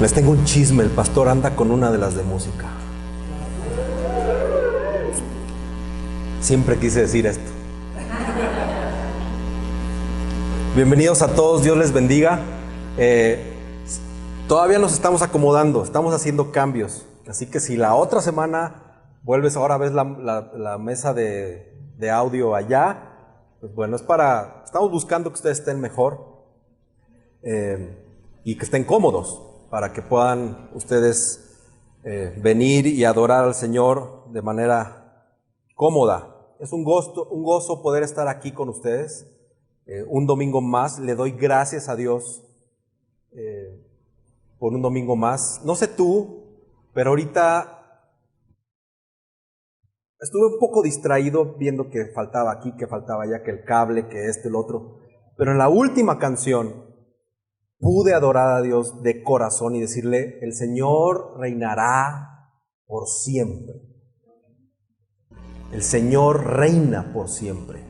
Les tengo un chisme, el pastor anda con una de las de música. Siempre quise decir esto. Bienvenidos a todos, Dios les bendiga. Todavía nos estamos acomodando, estamos haciendo cambios. Así que si la otra semana vuelves, ahora ves la mesa de audio allá, pues bueno, estamos buscando que ustedes estén mejor y que estén cómodos para que puedan ustedes venir y adorar al Señor de manera cómoda. Es un gozo poder estar aquí con ustedes un domingo más. Le doy gracias a Dios por un domingo más. No sé tú, pero ahorita estuve un poco distraído viendo que faltaba aquí, que faltaba allá, que el cable, que esto y lo otro. Pero en la última canción pude adorar a Dios de corazón y decirle: el Señor reinará por siempre. El Señor reina por siempre.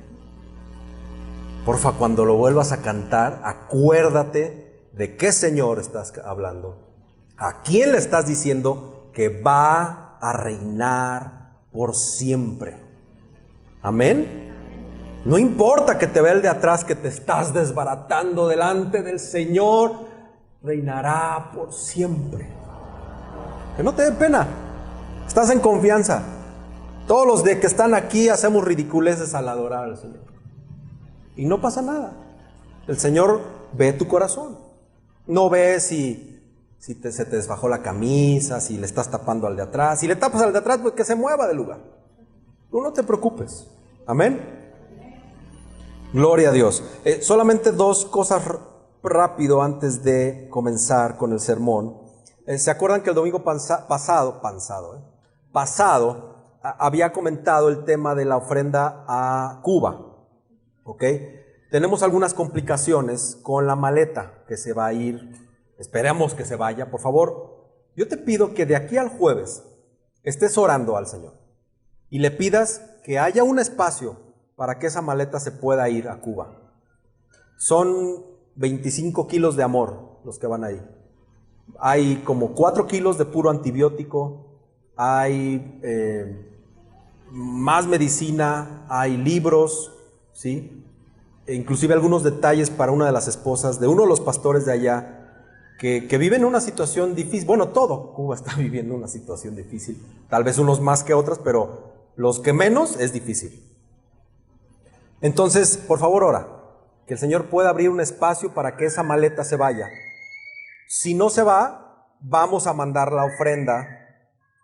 Porfa, cuando lo vuelvas a cantar, acuérdate de qué Señor estás hablando. ¿A quién le estás diciendo que va a reinar por siempre? Amén. No importa que te vea el de atrás, que te estás desbaratando delante del Señor, reinará por siempre. Que no te dé pena, estás en confianza. Todos los de que están aquí hacemos ridiculeces al adorar al Señor. Y no pasa nada. El Señor ve tu corazón. No ve si se te desbajó la camisa, si le estás tapando al de atrás. Si le tapas al de atrás, pues que se mueva del lugar. Tú no te preocupes. Amén. Gloria a Dios. Solamente dos cosas rápido antes de comenzar con el sermón. ¿Se acuerdan que el domingo pasado había comentado el tema de la ofrenda a Cuba? ¿Ok? Tenemos algunas complicaciones con la maleta que se va a ir. Esperemos que se vaya. Por favor, yo te pido que de aquí al jueves estés orando al Señor y le pidas que haya un espacio para que esa maleta se pueda ir a Cuba. Son 25 kilos de amor los que van ahí. Hay como 4 kilos de puro antibiótico, hay más medicina, hay libros, ¿sí? E inclusive algunos detalles para una de las esposas de uno de los pastores de allá que vive en una situación difícil. Bueno, todo Cuba está viviendo una situación difícil, tal vez unos más que otras, pero los que menos es difícil. Entonces, por favor, ora, que el Señor pueda abrir un espacio para que esa maleta se vaya. Si no se va, vamos a mandar la ofrenda,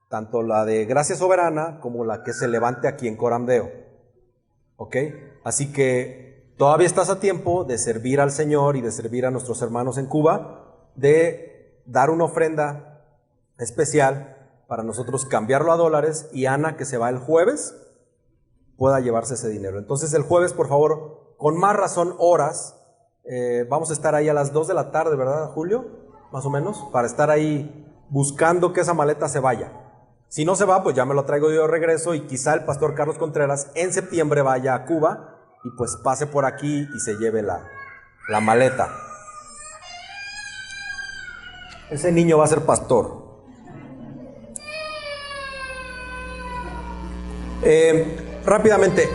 tanto la de Gracia Soberana como la que se levante aquí en Corandeo. ¿Ok? Así que todavía estás a tiempo de servir al Señor y de servir a nuestros hermanos en Cuba, de dar una ofrenda especial para nosotros cambiarlo a dólares, y Ana, que se va el jueves, pueda llevarse ese dinero. Entonces el jueves, por favor, con más razón horas, vamos a estar ahí a las 2 de la tarde, ¿verdad, Julio? Más o menos, para estar ahí buscando que esa maleta se vaya. Si no se va, pues ya me lo traigo yo de regreso, y quizá el pastor Carlos Contreras en septiembre vaya a Cuba y pues pase por aquí y se lleve la maleta. Ese niño va a ser pastor. Rápidamente,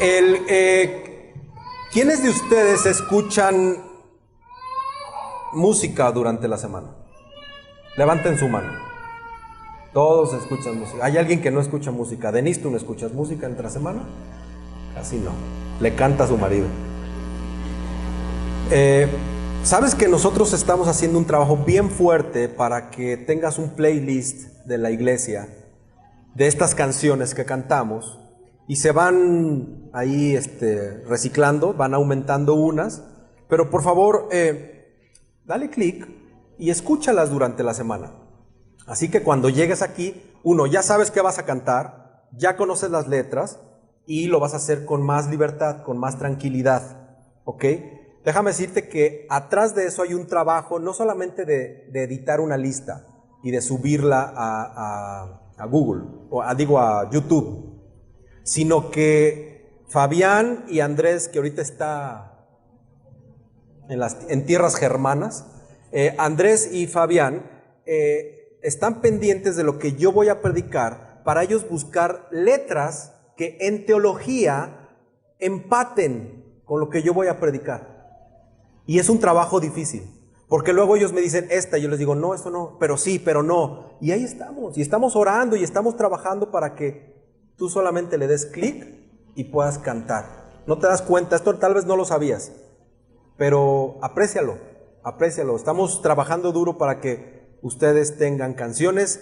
¿quiénes de ustedes escuchan música durante la semana? Levanten su mano. Todos escuchan música. ¿Hay alguien que no escucha música? Denise, ¿tú no escuchas música entre la semana? Casi no. Le canta a su marido. ¿Sabes que nosotros estamos haciendo un trabajo bien fuerte para que tengas un playlist de la iglesia de estas canciones que cantamos? Y se van ahí reciclando, van aumentando unas. Pero por favor, dale clic y escúchalas durante la semana. Así que cuando llegues aquí, ya sabes qué vas a cantar, ya conoces las letras y lo vas a hacer con más libertad, con más tranquilidad. ¿Ok? Déjame decirte que atrás de eso hay un trabajo no solamente de editar una lista y de subirla a Google, a YouTube, sino que Fabián y Andrés, que ahorita está en tierras germanas, Andrés y Fabián están pendientes de lo que yo voy a predicar para ellos buscar letras que en teología empaten con lo que yo voy a predicar. Y es un trabajo difícil, porque luego ellos me dicen esta, y yo les digo, no, esto no, pero sí, pero no. Y ahí estamos, y estamos orando y estamos trabajando para que tú solamente le des clic y puedas cantar. No te das cuenta, esto tal vez no lo sabías, pero aprécialo. Estamos trabajando duro para que ustedes tengan canciones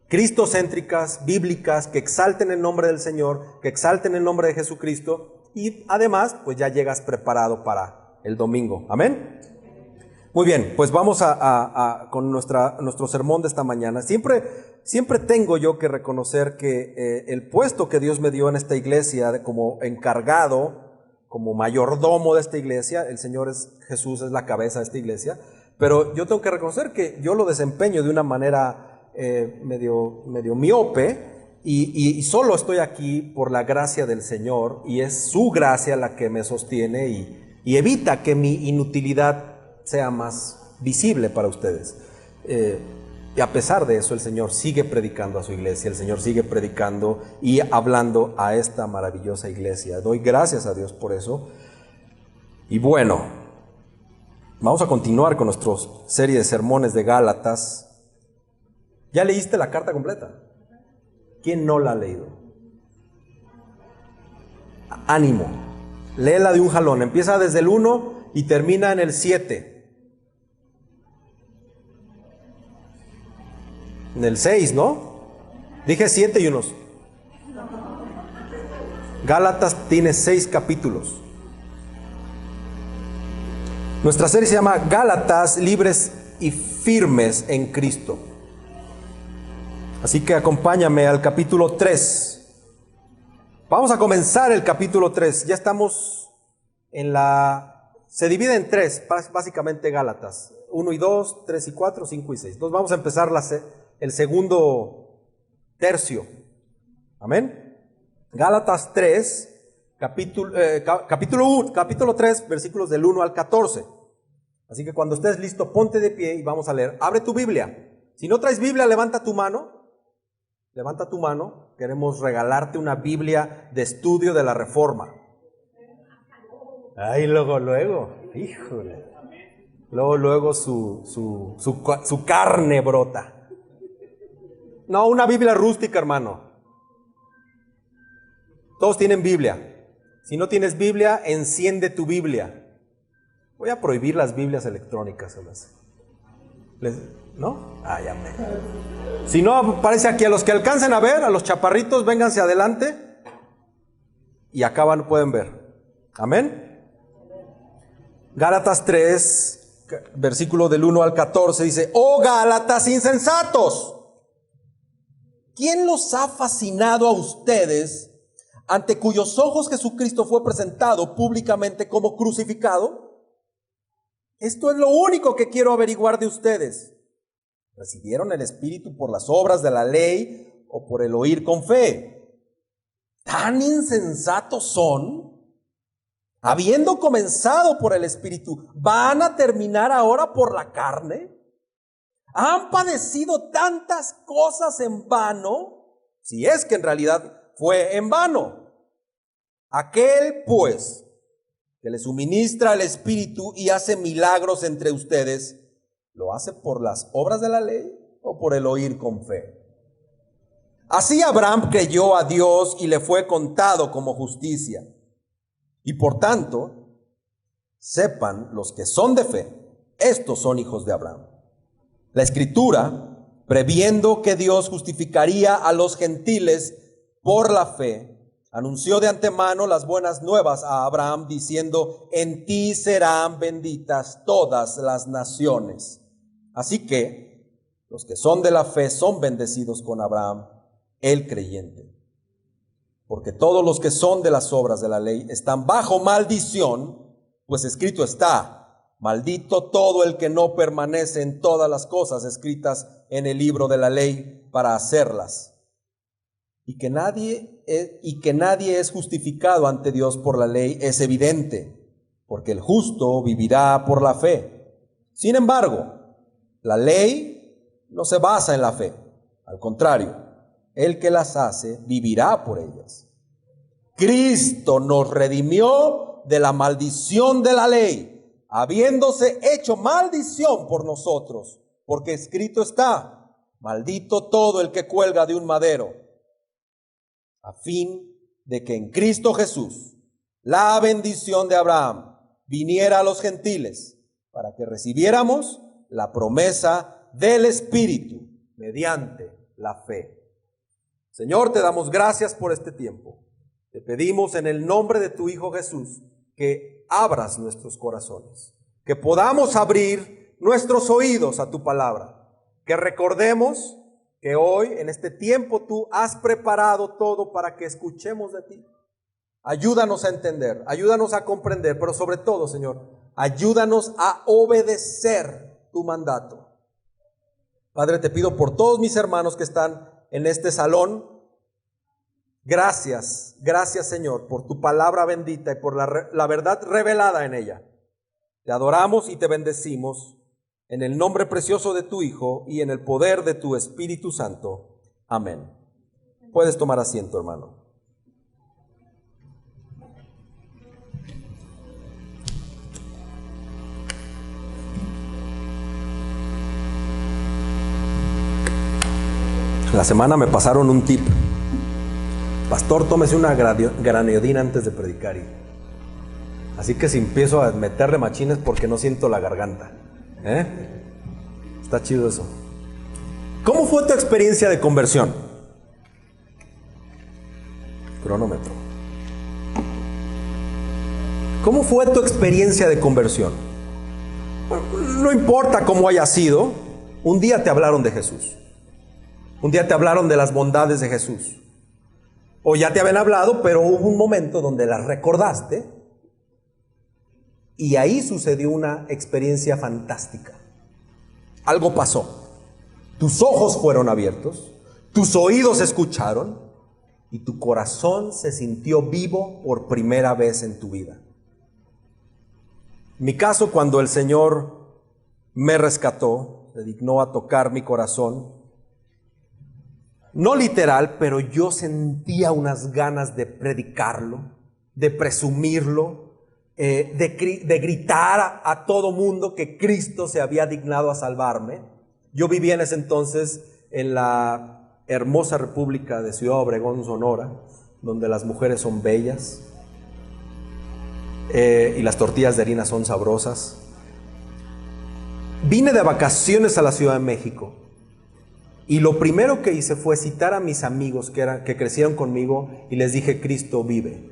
cristocéntricas, bíblicas, que exalten el nombre del Señor, que exalten el nombre de Jesucristo, y además, pues ya llegas preparado para el domingo. ¿Amén? Muy bien, pues vamos con nuestro sermón de esta mañana. Siempre tengo yo que reconocer que el puesto que Dios me dio en esta iglesia como encargado, como mayordomo de esta iglesia, el Señor Jesús es la cabeza de esta iglesia, pero yo tengo que reconocer que yo lo desempeño de una manera medio miope, y solo estoy aquí por la gracia del Señor, y es su gracia la que me sostiene y evita que mi inutilidad sea más visible para ustedes. Y a pesar de eso, el Señor sigue predicando a su iglesia, el Señor sigue predicando y hablando a esta maravillosa iglesia. Doy gracias a Dios por eso. Y bueno, vamos a continuar con nuestra serie de sermones de Gálatas. ¿Ya leíste la carta completa? ¿Quién no la ha leído? Ánimo, léela de un jalón. Empieza desde el 1 y termina en el 7. En el 6, ¿no? Dije 7 y unos. Gálatas tiene 6 capítulos. Nuestra serie se llama Gálatas, libres y firmes en Cristo. Así que acompáñame al capítulo 3. Vamos a comenzar el capítulo 3. Ya estamos se divide en 3, básicamente Gálatas. 1 y 2, 3 y 4, 5 y 6. Entonces vamos a empezar el segundo tercio. Amén. Gálatas 3, capítulo 3, versículos del 1 al 14. Así que cuando estés listo, ponte de pie y vamos a leer. Abre tu Biblia. Si no traes Biblia, levanta tu mano. Levanta tu mano. Queremos regalarte una Biblia de estudio de la Reforma. Ay, luego, híjole. Luego su carne brota. No, una Biblia rústica, hermano. Todos tienen Biblia. Si no tienes Biblia, enciende tu Biblia. Voy a prohibir las Biblias electrónicas. ¿No? Ya me. Si no, parece aquí a los que alcancen a ver, a los chaparritos, vénganse adelante. Y acá pueden ver. Amén. Gálatas 3, versículo del 1 al 14 dice: ¡Oh Gálatas insensatos! ¿Quién los ha fascinado a ustedes, ante cuyos ojos Jesucristo fue presentado públicamente como crucificado? Esto es lo único que quiero averiguar de ustedes. ¿Recibieron el Espíritu por las obras de la ley o por el oír con fe? ¿Tan insensatos son? Habiendo comenzado por el Espíritu, ¿van a terminar ahora por la carne? ¿Han padecido tantas cosas en vano? Si es que en realidad fue en vano. Aquel, pues, que le suministra el Espíritu y hace milagros entre ustedes, ¿lo hace por las obras de la ley o por el oír con fe? Así Abraham creyó a Dios y le fue contado como justicia. Y por tanto, sepan los que son de fe, estos son hijos de Abraham. La Escritura, previendo que Dios justificaría a los gentiles por la fe, anunció de antemano las buenas nuevas a Abraham, diciendo: en ti serán benditas todas las naciones. Así que los que son de la fe son bendecidos con Abraham, el creyente. Porque todos los que son de las obras de la ley están bajo maldición, pues escrito está: maldito todo el que no permanece en todas las cosas escritas en el libro de la ley para hacerlas. Y que nadie es justificado ante Dios por la ley es evidente, porque el justo vivirá por la fe. Sin embargo, la ley no se basa en la fe. Al contrario, el que las hace vivirá por ellas. Cristo nos redimió de la maldición de la ley, habiéndose hecho maldición por nosotros, porque escrito está: maldito todo el que cuelga de un madero, a fin de que en Cristo Jesús la bendición de Abraham viniera a los gentiles, para que recibiéramos la promesa del Espíritu mediante la fe. Señor, te damos gracias por este tiempo. Te pedimos en el nombre de tu Hijo Jesús que abras nuestros corazones, que podamos abrir nuestros oídos a tu palabra, que recordemos que hoy en este tiempo tú has preparado todo para que escuchemos de ti. Ayúdanos a entender, ayúdanos a comprender, pero sobre todo, Señor, ayúdanos a obedecer tu mandato. Padre, te pido por todos mis hermanos que están en este salón. Gracias, gracias, Señor, por tu palabra bendita y por la verdad revelada en ella. Te adoramos y te bendecimos en el nombre precioso de tu Hijo y en el poder de tu Espíritu Santo. Amén. Puedes tomar asiento, hermano. La semana me pasaron un tip. Pastor, tómese una granadina antes de predicar. Así que si empiezo a meterle machines porque no siento la garganta. Está chido eso. ¿Cómo fue tu experiencia de conversión? Cronómetro. ¿Cómo fue tu experiencia de conversión? No importa cómo haya sido, un día te hablaron de Jesús. Un día te hablaron de las bondades de Jesús. O ya te habían hablado, pero hubo un momento donde las recordaste y ahí sucedió una experiencia fantástica. Algo pasó. Tus ojos fueron abiertos, tus oídos escucharon y tu corazón se sintió vivo por primera vez en tu vida. En mi caso, cuando el Señor me rescató, se dignó a tocar mi corazón, no literal, pero yo sentía unas ganas de predicarlo, de presumirlo, de gritar a todo mundo que Cristo se había dignado a salvarme. Yo vivía en ese entonces en la hermosa república de Ciudad Obregón, Sonora, donde las mujeres son bellas y las tortillas de harina son sabrosas. Vine de vacaciones a la Ciudad de México. Y lo primero que hice fue citar a mis amigos que crecieron conmigo y les dije: Cristo vive,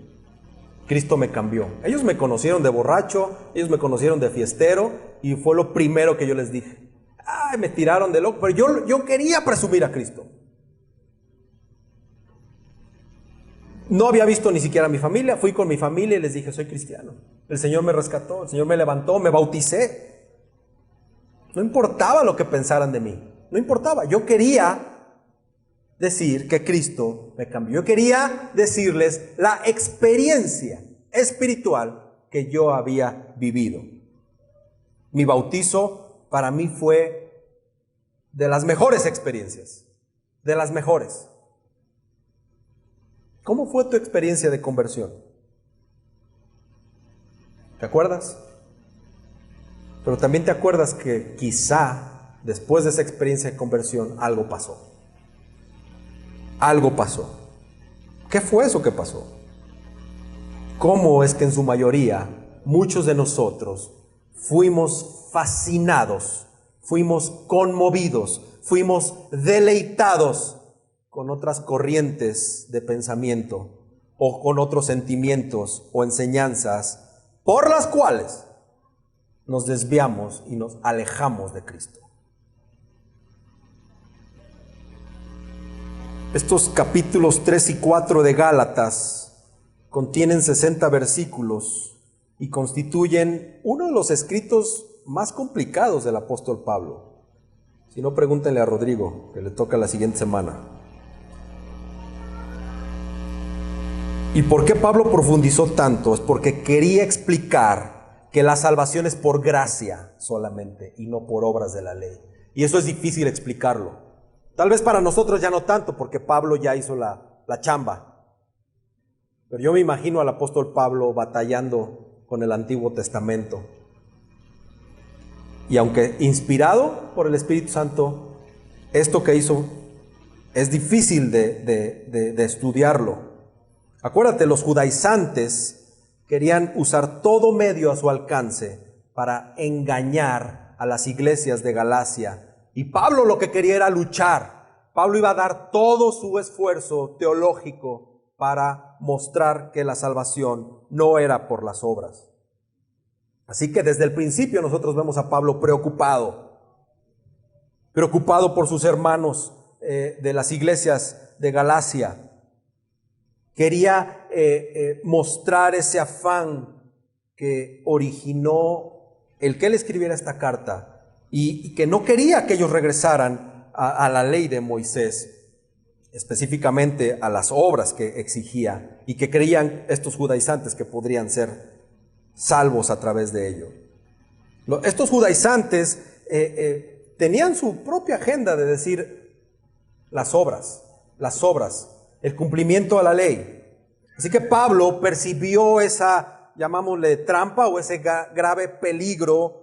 Cristo me cambió. Ellos me conocieron de borracho, ellos me conocieron de fiestero y fue lo primero que yo les dije. Ay, me tiraron de loco, pero yo quería presumir a Cristo. No había visto ni siquiera a mi familia, fui con mi familia y les dije: soy cristiano, el Señor me rescató, el Señor me levantó, me bauticé. No importaba lo que pensaran de mí. No importaba, yo quería decir que Cristo me cambió. Yo quería decirles la experiencia espiritual que yo había vivido. Mi bautizo para mí fue de las mejores experiencias, de las mejores. ¿Cómo fue tu experiencia de conversión? ¿Te acuerdas? Pero también te acuerdas que quizá después de esa experiencia de conversión, algo pasó. Algo pasó. ¿Qué fue eso que pasó? ¿Cómo es que en su mayoría muchos de nosotros fuimos fascinados, fuimos conmovidos, fuimos deleitados con otras corrientes de pensamiento o con otros sentimientos o enseñanzas por las cuales nos desviamos y nos alejamos de Cristo? Estos capítulos 3 y 4 de Gálatas contienen 60 versículos y constituyen uno de los escritos más complicados del apóstol Pablo. Si no, pregúntenle a Rodrigo, que le toca la siguiente semana. ¿Y por qué Pablo profundizó tanto? Es porque quería explicar que la salvación es por gracia solamente y no por obras de la ley. Y eso es difícil explicarlo. Tal vez para nosotros ya no tanto, porque Pablo ya hizo la chamba. Pero yo me imagino al apóstol Pablo batallando con el Antiguo Testamento. Y aunque inspirado por el Espíritu Santo, esto que hizo es difícil de estudiarlo. Acuérdate, los judaizantes querían usar todo medio a su alcance para engañar a las iglesias de Galacia. Y Pablo lo que quería era luchar. Pablo iba a dar todo su esfuerzo teológico para mostrar que la salvación no era por las obras. Así que desde el principio nosotros vemos a Pablo preocupado por sus hermanos de las iglesias de Galacia. Quería mostrar ese afán que originó el que él escribiera esta carta y que no quería que ellos regresaran a la ley de Moisés, específicamente a las obras que exigía, y que creían estos judaizantes que podrían ser salvos a través de ello. Estos judaizantes tenían su propia agenda de decir las obras, el cumplimiento a la ley. Así que Pablo percibió esa, llamámosle, trampa o ese grave peligro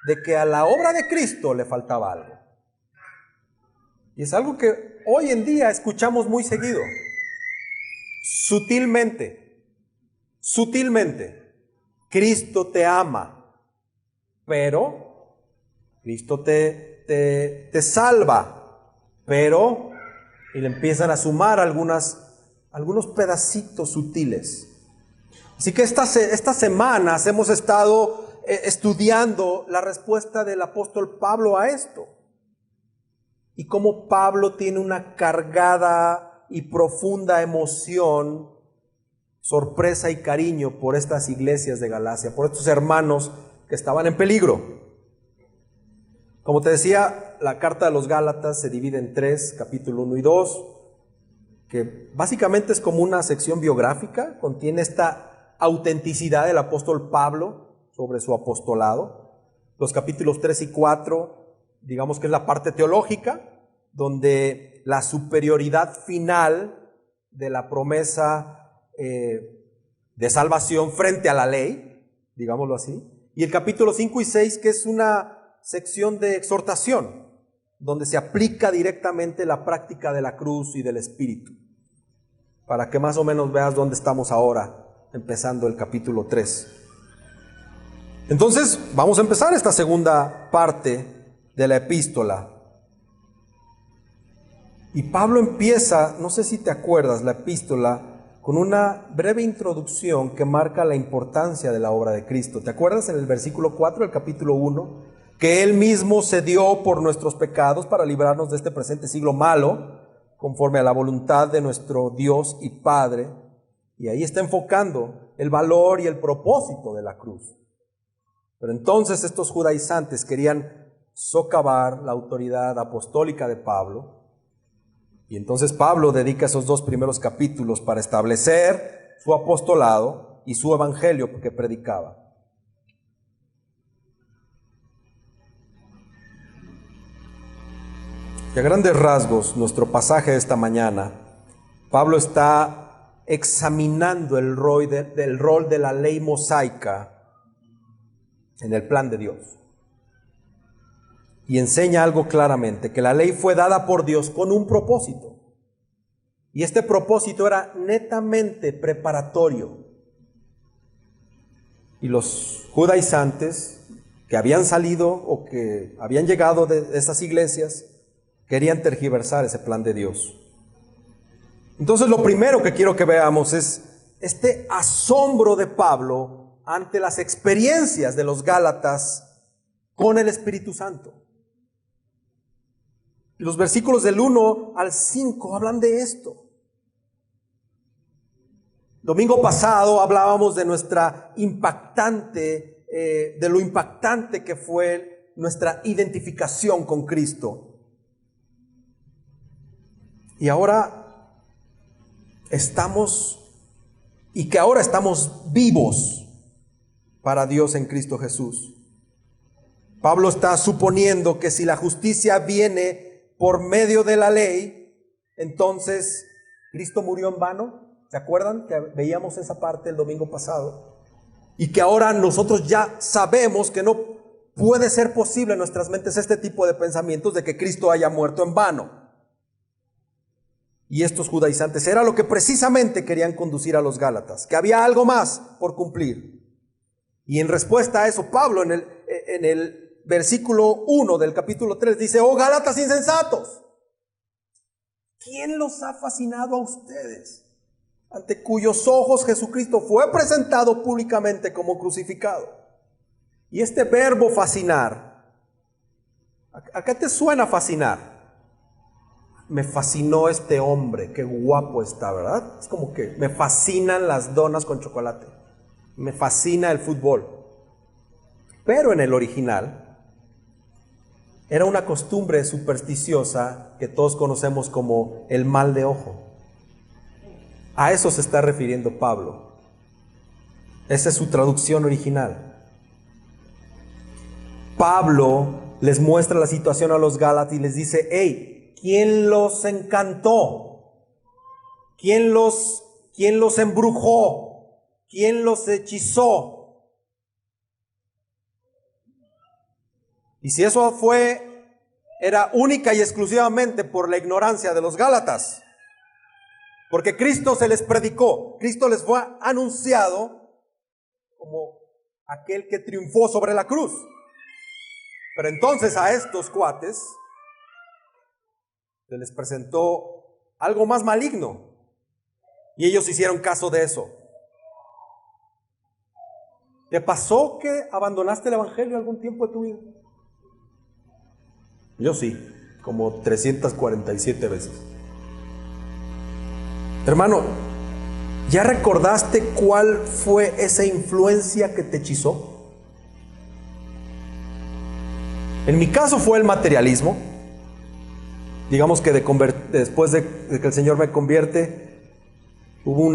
de que a la obra de Cristo le faltaba algo. Y es algo que hoy en día escuchamos muy seguido. Sutilmente, Cristo te ama, pero Cristo te salva, pero, y le empiezan a sumar algunos pedacitos sutiles. Así que estas semanas hemos estado estudiando la respuesta del apóstol Pablo a esto. Y cómo Pablo tiene una cargada y profunda emoción, sorpresa y cariño por estas iglesias de Galacia, por estos hermanos que estaban en peligro. Como te decía, la carta de los Gálatas se divide en 3, capítulo 1 y 2, que básicamente es como una sección biográfica, contiene esta autenticidad del apóstol Pablo sobre su apostolado. Los capítulos 3 y 4, digamos que es la parte teológica, donde la superioridad final de la promesa de salvación frente a la ley, digámoslo así. Y el capítulo 5 y 6, que es una sección de exhortación, donde se aplica directamente la práctica de la cruz y del Espíritu, para que más o menos veas dónde estamos ahora, empezando el capítulo 3. Entonces, vamos a empezar esta segunda parte de la epístola. Y Pablo empieza, no sé si te acuerdas, la epístola con una breve introducción que marca la importancia de la obra de Cristo. ¿Te acuerdas en el versículo 4 del capítulo 1? Que Él mismo se dio por nuestros pecados para librarnos de este presente siglo malo, conforme a la voluntad de nuestro Dios y Padre. Y ahí está enfocando el valor y el propósito de la cruz. Pero entonces estos judaizantes querían socavar la autoridad apostólica de Pablo. Y entonces Pablo dedica esos 2 primeros capítulos para establecer su apostolado y su evangelio que predicaba. Y a grandes rasgos, nuestro pasaje de esta mañana, Pablo está examinando el rol de la ley mosaica en el plan de Dios. Y enseña algo claramente, que la ley fue dada por Dios con un propósito. Y este propósito era netamente preparatorio. Y los judaizantes que habían salido o que habían llegado de esas iglesias querían tergiversar ese plan de Dios. Entonces lo primero que quiero que veamos es este asombro de Pablo ante las experiencias de los Gálatas con el Espíritu Santo. Y los versículos del 1 al 5 hablan de esto. Domingo pasado hablábamos de de lo impactante que fue nuestra identificación con Cristo. Y ahora estamos vivos para Dios en Cristo Jesús. Pablo está suponiendo que si la justicia viene por medio de la ley, entonces Cristo murió en vano. ¿Se acuerdan que veíamos esa parte el domingo pasado? Y que ahora nosotros ya sabemos que no puede ser posible en nuestras mentes este tipo de pensamientos de que Cristo haya muerto en vano. Y estos judaizantes era lo que precisamente querían conducir a los Gálatas, que había algo más por cumplir. Y en respuesta a eso, Pablo en el versículo 1 del capítulo 3 dice: oh Gálatas insensatos, ¿quién los ha fascinado a ustedes, ante cuyos ojos Jesucristo fue presentado públicamente como crucificado? Y este verbo fascinar, ¿a qué te suena fascinar? Me fascinó este hombre, qué guapo está, ¿verdad? Es como que me fascinan las donas con chocolate, me fascina el fútbol. Pero en el original era una costumbre supersticiosa que todos conocemos como el mal de ojo. A eso se está refiriendo Pablo. Esa es su traducción original. Pablo les muestra la situación a los Gálatas y les dice: hey, ¿quién los encantó? ¿Quién los embrujó? ¿Quién los hechizó? Y si eso era única y exclusivamente por la ignorancia de los Gálatas, porque Cristo se les predicó, Cristo les fue anunciado como aquel que triunfó sobre la cruz. Pero entonces a estos cuates se les presentó algo más maligno y ellos hicieron caso de eso. ¿Te pasó que abandonaste el evangelio algún tiempo de tu vida? Yo sí, como 347 veces. Hermano, ¿ya recordaste cuál fue esa influencia que te hechizó? En mi caso fue el materialismo. Digamos que después de que el Señor me convierte, hubo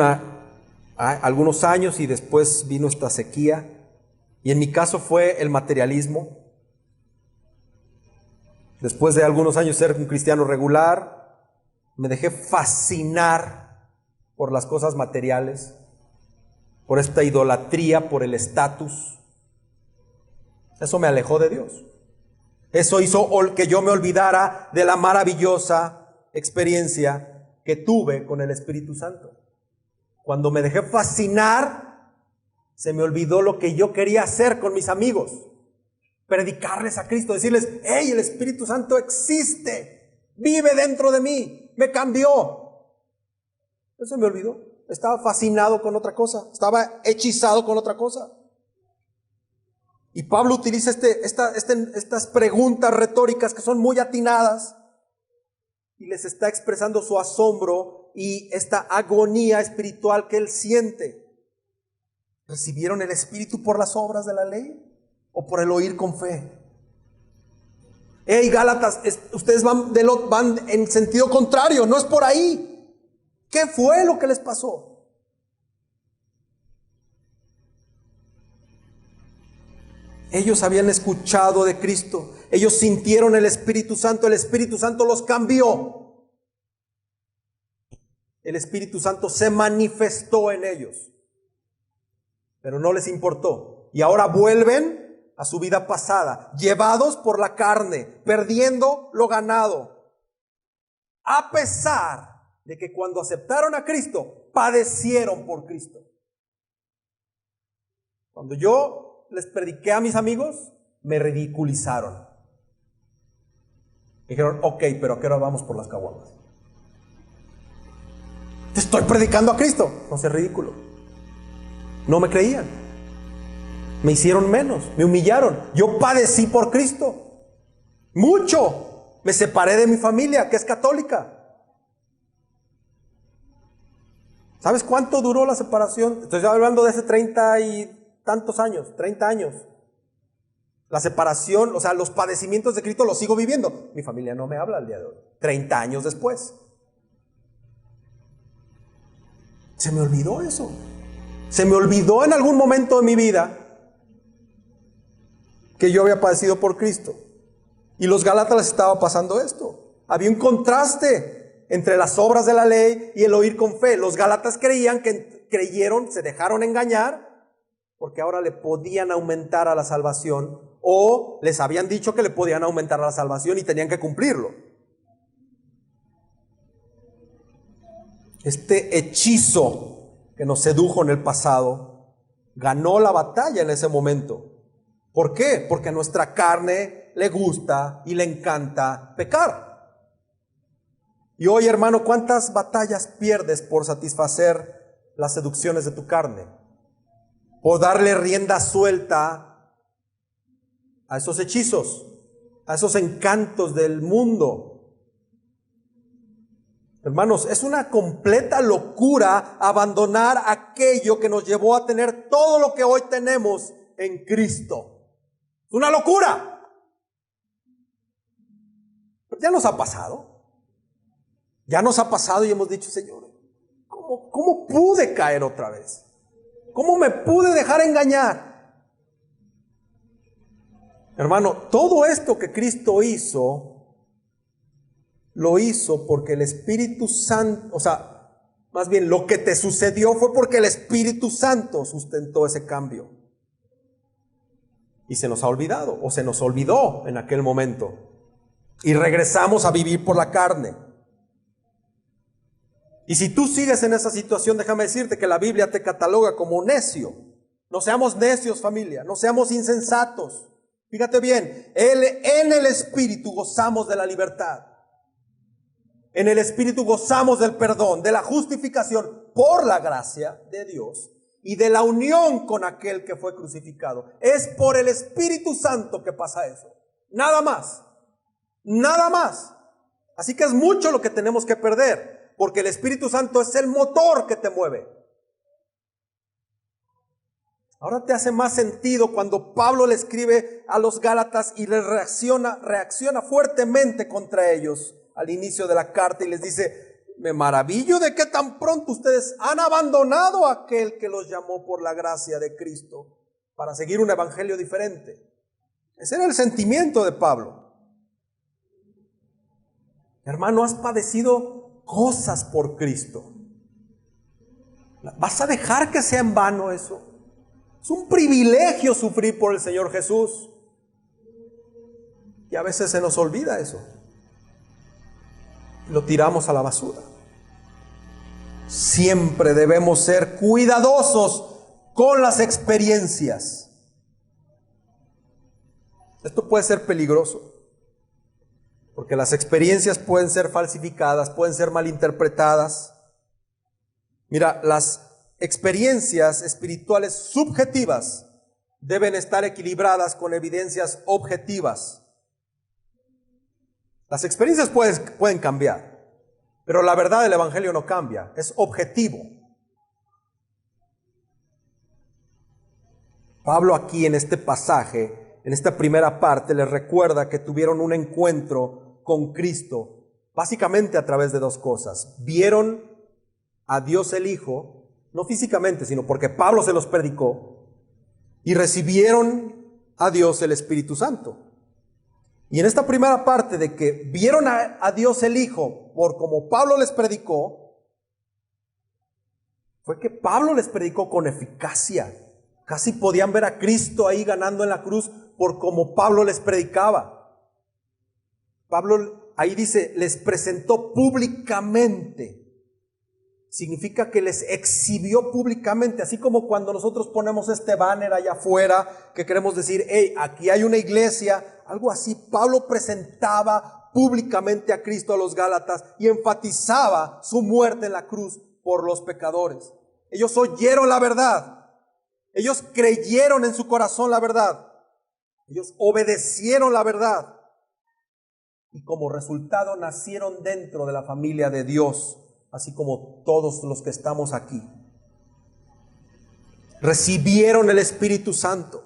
algunos años y después vino esta sequía. Y en mi caso fue el materialismo. Después de algunos años ser un cristiano regular, me dejé fascinar por las cosas materiales, por esta idolatría, por el estatus. Eso me alejó de Dios. Eso hizo que yo me olvidara de la maravillosa experiencia que tuve con el Espíritu Santo. Cuando me dejé fascinar, se me olvidó lo que yo quería hacer con mis amigos. Predicarles a Cristo, decirles: hey, el Espíritu Santo existe, vive dentro de mí, me cambió. Eso me olvidó. Estaba fascinado con otra cosa, estaba hechizado con otra cosa. Y Pablo utiliza estas preguntas retóricas que son muy atinadas y les está expresando su asombro y esta agonía espiritual que él siente. ¿Recibieron el Espíritu por las obras de la ley o por el oír con fe? Hey, Gálatas, ustedes van en sentido contrario, no es por ahí. ¿Qué fue lo que les pasó? Ellos habían escuchado de Cristo, ellos sintieron el Espíritu Santo los cambió. El Espíritu Santo se manifestó en ellos, pero no les importó. Y ahora vuelven a su vida pasada, llevados por la carne, perdiendo lo ganado. A pesar de que cuando aceptaron a Cristo, padecieron por Cristo. Cuando yo les prediqué a mis amigos, me ridiculizaron. Dijeron: ok, pero ¿a qué hora vamos por las caguamas? Te estoy predicando a Cristo. No seas ridículo. No me creían. Me hicieron menos, me humillaron. Yo padecí por Cristo. Mucho. Me separé de mi familia, que es católica. ¿Sabes cuánto duró la separación? Estoy hablando de hace 30 años. La separación, o sea, los padecimientos de Cristo los sigo viviendo. Mi familia no me habla al día de hoy, 30 años después. Se me olvidó eso. Se me olvidó en algún momento de mi vida que yo había padecido por Cristo. Y los Gálatas les estaba pasando esto. Había un contraste entre las obras de la ley y el oír con fe. Los Gálatas creyeron, se dejaron engañar, porque ahora le podían aumentar a la salvación, o les habían dicho que le podían aumentar a la salvación y tenían que cumplirlo. Este hechizo que nos sedujo en el pasado ganó la batalla en ese momento. ¿Por qué? Porque a nuestra carne le gusta y le encanta pecar. Y hoy, hermano, ¿cuántas batallas pierdes por satisfacer las seducciones de tu carne? Por darle rienda suelta a esos hechizos, a esos encantos del mundo. Hermanos, es una completa locura abandonar aquello que nos llevó a tener todo lo que hoy tenemos en Cristo. Es una locura. Pero ya nos ha pasado. Ya nos ha pasado y hemos dicho, Señor, ¿cómo pude caer otra vez? ¿Cómo me pude dejar engañar? Hermano, todo esto que Cristo hizo, lo hizo porque el Espíritu Santo, más bien lo que te sucedió fue porque el Espíritu Santo sustentó ese cambio. Y se nos ha olvidado, o se nos olvidó en aquel momento. Y regresamos a vivir por la carne. Y si tú sigues en esa situación, déjame decirte que la Biblia te cataloga como necio. No seamos necios, familia, no seamos insensatos. Fíjate bien, en el Espíritu gozamos de la libertad. En el Espíritu gozamos del perdón, de la justificación por la gracia de Dios y de la unión con aquel que fue crucificado. Es por el Espíritu Santo que pasa eso. Nada más. Nada más. Así que es mucho lo que tenemos que perder, porque el Espíritu Santo es el motor que te mueve. Ahora te hace más sentido cuando Pablo le escribe a los Gálatas y les reacciona fuertemente contra ellos al inicio de la carta y les dice: me maravillo de que tan pronto ustedes han abandonado a aquel que los llamó por la gracia de Cristo para seguir un evangelio diferente. Ese era el sentimiento de Pablo. Hermano, has padecido cosas por Cristo. ¿Vas a dejar que sea en vano eso? Es un privilegio sufrir por el Señor Jesús. Y a veces se nos olvida eso. Lo tiramos a la basura. Siempre debemos ser cuidadosos con las experiencias. Esto puede ser peligroso, porque las experiencias pueden ser falsificadas, pueden ser malinterpretadas. Mira, las experiencias espirituales subjetivas deben estar equilibradas con evidencias objetivas. Las experiencias pueden cambiar, pero la verdad del Evangelio no cambia, es objetivo. Pablo aquí en este pasaje, en esta primera parte, les recuerda que tuvieron un encuentro con Cristo, básicamente a través de dos cosas. Vieron a Dios el Hijo, no físicamente, sino porque Pablo se los predicó, y recibieron a Dios el Espíritu Santo. Y en esta primera parte de que vieron a Dios el Hijo por como Pablo les predicó, fue que Pablo les predicó con eficacia. Casi podían ver a Cristo ahí ganando en la cruz por como Pablo les predicaba. Pablo ahí dice, les presentó públicamente. Significa que les exhibió públicamente, así como cuando nosotros ponemos este banner allá afuera, que queremos decir, hey, aquí hay una iglesia, algo así. Pablo presentaba públicamente a Cristo a los Gálatas y enfatizaba su muerte en la cruz por los pecadores. Ellos oyeron la verdad, ellos creyeron en su corazón la verdad, ellos obedecieron la verdad y como resultado nacieron dentro de la familia de Dios. Así como todos los que estamos aquí. Recibieron el Espíritu Santo.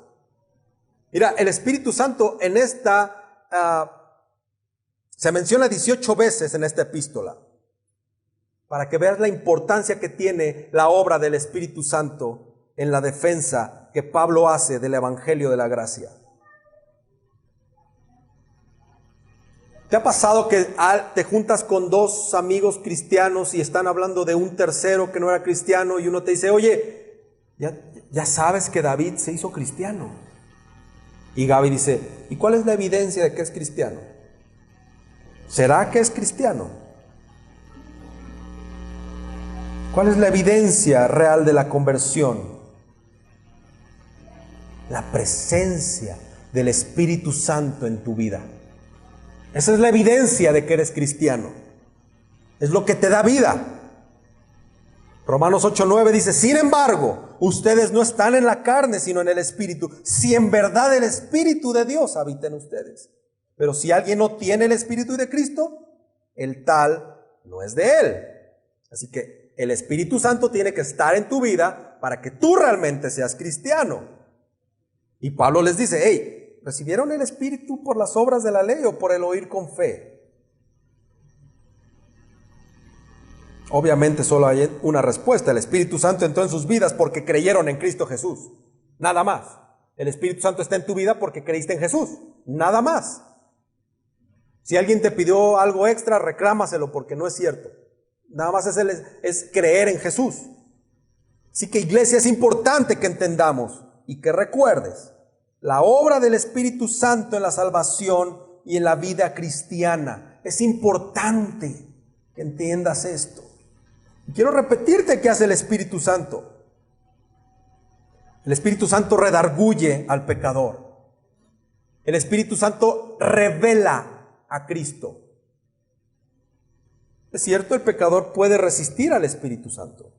Mira, el Espíritu Santo en se menciona 18 veces en esta epístola. Para que veas la importancia que tiene la obra del Espíritu Santo en la defensa que Pablo hace del Evangelio de la gracia. ¿Te ha pasado que te juntas con dos amigos cristianos y están hablando de un tercero que no era cristiano y uno te dice, oye, ya sabes que David se hizo cristiano? Y Gaby dice, ¿y cuál es la evidencia de que es cristiano? ¿Será que es cristiano? ¿Cuál es la evidencia real de la conversión? La presencia del Espíritu Santo en tu vida. Esa es la evidencia de que eres cristiano. Es lo que te da vida. Romanos 8:9 dice, sin embargo, ustedes no están en la carne, sino en el Espíritu. Si en verdad el Espíritu de Dios habita en ustedes. Pero si alguien no tiene el Espíritu de Cristo, el tal no es de él. Así que el Espíritu Santo tiene que estar en tu vida para que tú realmente seas cristiano. Y Pablo les dice, hey, ¿recibieron el Espíritu por las obras de la ley o por el oír con fe? Obviamente solo hay una respuesta. El Espíritu Santo entró en sus vidas porque creyeron en Cristo Jesús. Nada más. El Espíritu Santo está en tu vida porque creíste en Jesús. Nada más. Si alguien te pidió algo extra, reclámaselo porque no es cierto. Nada más es creer en Jesús. Así que, iglesia, es importante que entendamos y que recuerdes la obra del Espíritu Santo en la salvación y en la vida cristiana. Es importante que entiendas esto. Y quiero repetirte qué hace el Espíritu Santo. El Espíritu Santo redarguye al pecador. El Espíritu Santo revela a Cristo. Es cierto, el pecador puede resistir al Espíritu Santo.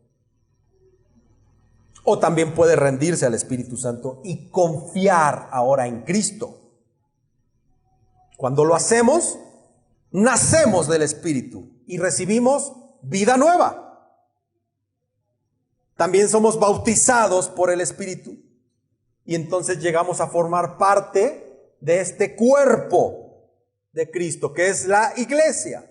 O también puede rendirse al Espíritu Santo y confiar ahora en Cristo. Cuando lo hacemos, nacemos del Espíritu y recibimos vida nueva. También somos bautizados por el Espíritu y entonces llegamos a formar parte de este cuerpo de Cristo, que es la iglesia.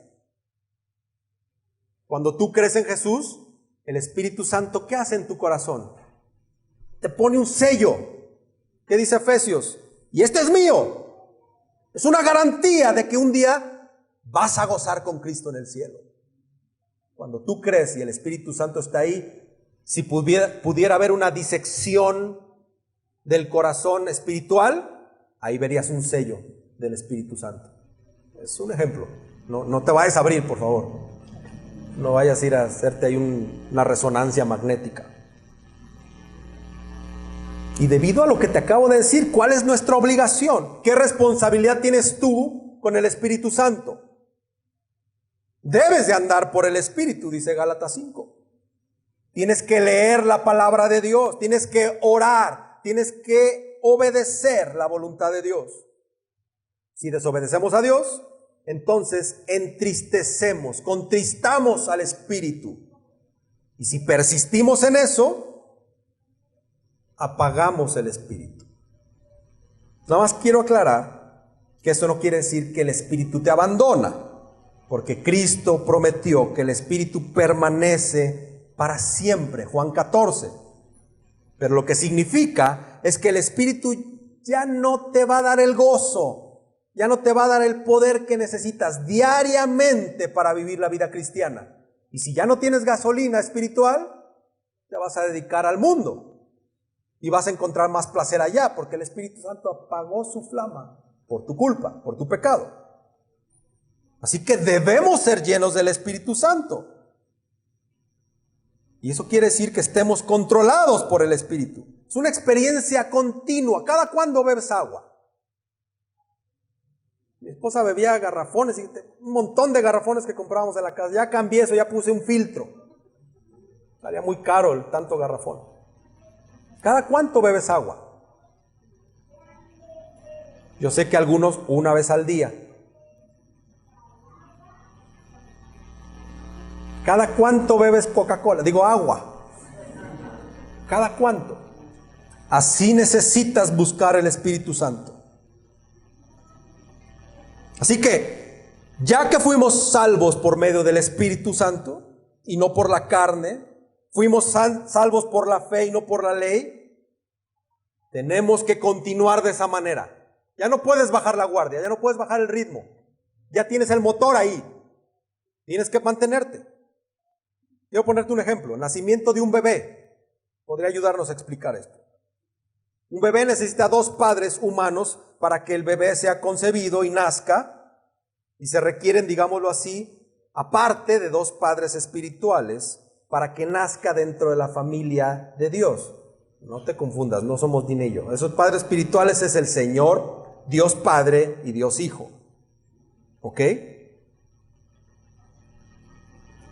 Cuando tú crees en Jesús, el Espíritu Santo, ¿qué hace en tu corazón? Te pone un sello. ¿Qué dice Efesios? Y este es mío. Es una garantía de que un día vas a gozar con Cristo en el cielo. Cuando tú crees y el Espíritu Santo está ahí, si pudiera haber una disección del corazón espiritual, ahí verías un sello del Espíritu Santo. Es un ejemplo. No te vayas a abrir, por favor. No vayas a ir a hacerte ahí una resonancia magnética. Y debido a lo que te acabo de decir, ¿cuál es nuestra obligación? ¿Qué responsabilidad tienes tú con el Espíritu Santo? Debes de andar por el Espíritu, dice Gálatas 5. Tienes que leer la palabra de Dios, tienes que orar, tienes que obedecer la voluntad de Dios. Si desobedecemos a Dios, entonces entristecemos, contristamos al Espíritu. Y si persistimos en eso, apagamos el Espíritu. Nada más quiero aclarar que eso no quiere decir que el Espíritu te abandona, porque Cristo prometió que el Espíritu permanece para siempre, Juan 14. Pero lo que significa es que el Espíritu ya no te va a dar el gozo, ya no te va a dar el poder que necesitas diariamente para vivir la vida cristiana. Y si ya no tienes gasolina espiritual, te vas a dedicar al mundo y vas a encontrar más placer allá, porque el Espíritu Santo apagó su flama por tu culpa, por tu pecado. Así que debemos ser llenos del Espíritu Santo. Y eso quiere decir que estemos controlados por el Espíritu. Es una experiencia continua. ¿Cada cuándo bebes agua? Mi esposa bebía garrafones, y un montón de garrafones que comprábamos en la casa. Ya cambié eso, ya puse un filtro. Salía muy caro el tanto garrafón. ¿Cada cuánto bebes agua? Yo sé que algunos una vez al día. ¿Cada cuánto bebes Coca-Cola? Digo, agua. ¿Cada cuánto? Así necesitas buscar el Espíritu Santo. Así que, ya que fuimos salvos por medio del Espíritu Santo y no por la carne, fuimos salvos por la fe y no por la ley, tenemos que continuar de esa manera. Ya no puedes bajar la guardia, ya no puedes bajar el ritmo. Ya tienes el motor ahí. Tienes que mantenerte. Quiero ponerte un ejemplo. El nacimiento de un bebé podría ayudarnos a explicar esto. Un bebé necesita 2 padres humanos para que el bebé sea concebido y nazca. Y se requieren, digámoslo así, aparte de 2 padres espirituales para que nazca dentro de la familia de Dios. No te confundas, no somos ni ni yo. Esos padres espirituales es el Señor, Dios Padre y Dios Hijo. ¿Ok?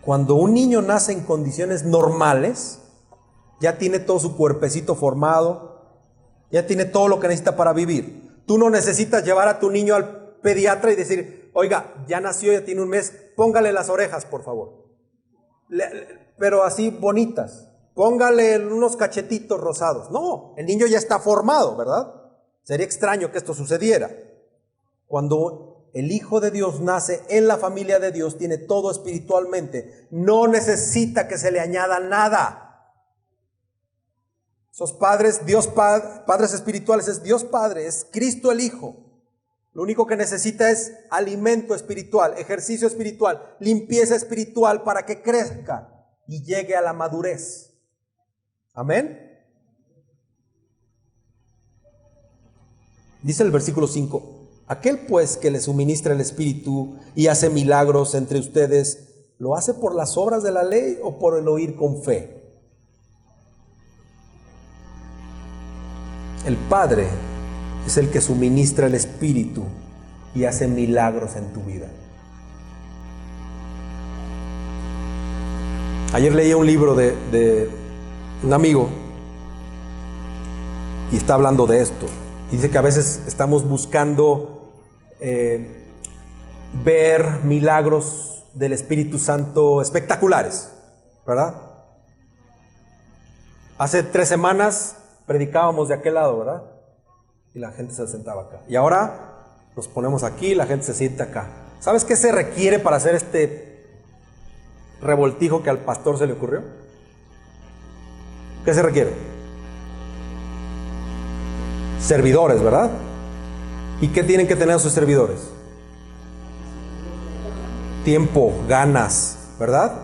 Cuando un niño nace en condiciones normales, ya tiene todo su cuerpecito formado, ya tiene todo lo que necesita para vivir. Tú no necesitas llevar a tu niño al pediatra y decir, oiga, ya nació, ya tiene un mes, póngale las orejas, por favor. Pero así bonitas. Póngale unos cachetitos rosados. No, el niño ya está formado, ¿verdad? Sería extraño que esto sucediera. Cuando el Hijo de Dios nace en la familia de Dios, tiene todo espiritualmente. No necesita que se le añada nada. Esos padres, padres espirituales, es Dios Padre, es Cristo el Hijo. Lo único que necesita es alimento espiritual, ejercicio espiritual, limpieza espiritual para que crezca y llegue a la madurez. Amén. Dice el versículo 5, aquel pues que le suministra el Espíritu y hace milagros entre ustedes, ¿lo hace por las obras de la ley o por el oír con fe? El Padre es el que suministra el Espíritu y hace milagros en tu vida. Ayer leí un libro de un amigo y está hablando de esto. Dice que a veces estamos buscando ver milagros del Espíritu Santo espectaculares, ¿verdad? Hace 3 semanas predicábamos de aquel lado, ¿verdad? Y la gente se sentaba acá. Y ahora nos ponemos aquí y la gente se sienta acá. ¿Sabes qué se requiere para hacer este revoltijo que al pastor se le ocurrió? ¿Qué se requiere? Servidores, ¿verdad? ¿Y qué tienen que tener sus servidores? Tiempo, ganas, ¿verdad?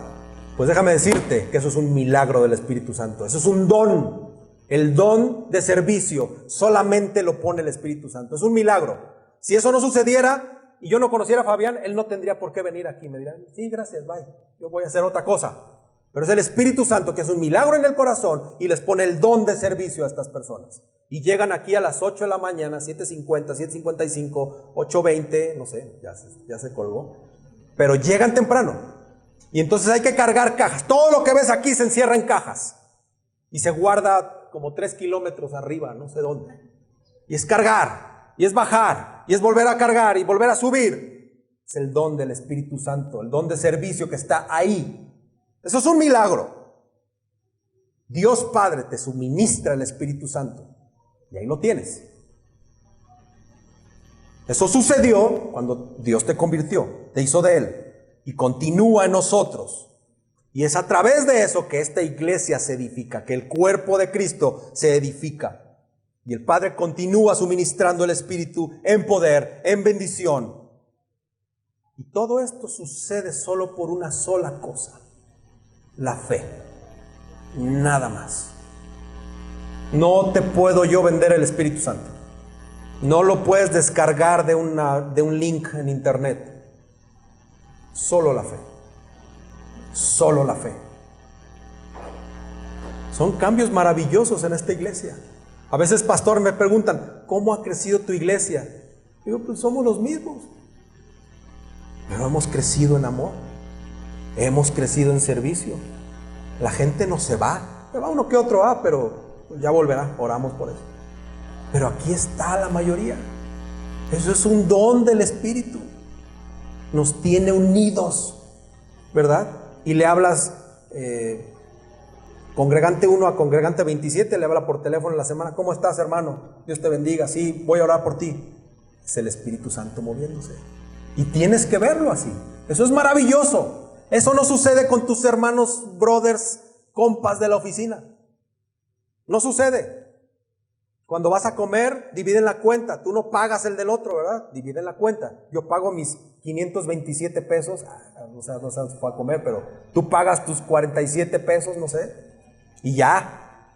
Pues déjame decirte que eso es un milagro del Espíritu Santo. Eso es un don. El don de servicio solamente lo pone el Espíritu Santo. Es un milagro. Si eso no sucediera y yo no conociera a Fabián, él no tendría por qué venir aquí. Me dirán, sí, gracias, bye. Yo voy a hacer otra cosa. Pero es el Espíritu Santo que hace un milagro en el corazón y les pone el don de servicio a estas personas. Y llegan aquí a las 8 de la mañana, 7:50, 7:55, 8:20, no sé, ya se colgó. Pero llegan temprano. Y entonces hay que cargar cajas. Todo lo que ves aquí se encierra en cajas. Y se guarda como 3 kilómetros arriba, no sé dónde. Y es cargar, y es bajar, y es volver a cargar, y volver a subir. Es el don del Espíritu Santo, el don de servicio que está ahí. Eso es un milagro. Dios Padre te suministra el Espíritu Santo. Y ahí lo tienes. Eso sucedió cuando Dios te convirtió, te hizo de Él. Y continúa en nosotros. Y es a través de eso que esta iglesia se edifica, que el cuerpo de Cristo se edifica. Y el Padre continúa suministrando el Espíritu en poder, en bendición. Y todo esto sucede solo por una sola cosa. La fe, nada más. No te puedo yo vender el Espíritu Santo. No lo puedes descargar de un link en internet. Solo la fe. Solo la fe. Son cambios maravillosos en esta iglesia. A veces, pastor, me preguntan, ¿cómo ha crecido tu iglesia? Digo, pues somos los mismos. Pero hemos crecido en amor. Hemos crecido en servicio. La gente no se va. Se va uno que otro, pero ya volverá. Oramos por eso. Pero aquí está la mayoría. Eso es un don del Espíritu. Nos tiene unidos, ¿verdad? Y le hablas congregante 1 a congregante 27, le habla por teléfono en la semana. ¿Cómo estás, hermano? Dios te bendiga. Sí, voy a orar por ti. Es el Espíritu Santo moviéndose. Y tienes que verlo así. Eso es maravilloso. Eso no sucede con tus hermanos, brothers, compas de la oficina. No sucede. Cuando vas a comer, dividen la cuenta. Tú no pagas el del otro, ¿verdad? Dividen la cuenta. Yo pago mis 527 pesos. No sé si fue a comer, pero tú pagas tus 47 pesos, no sé. Y ya.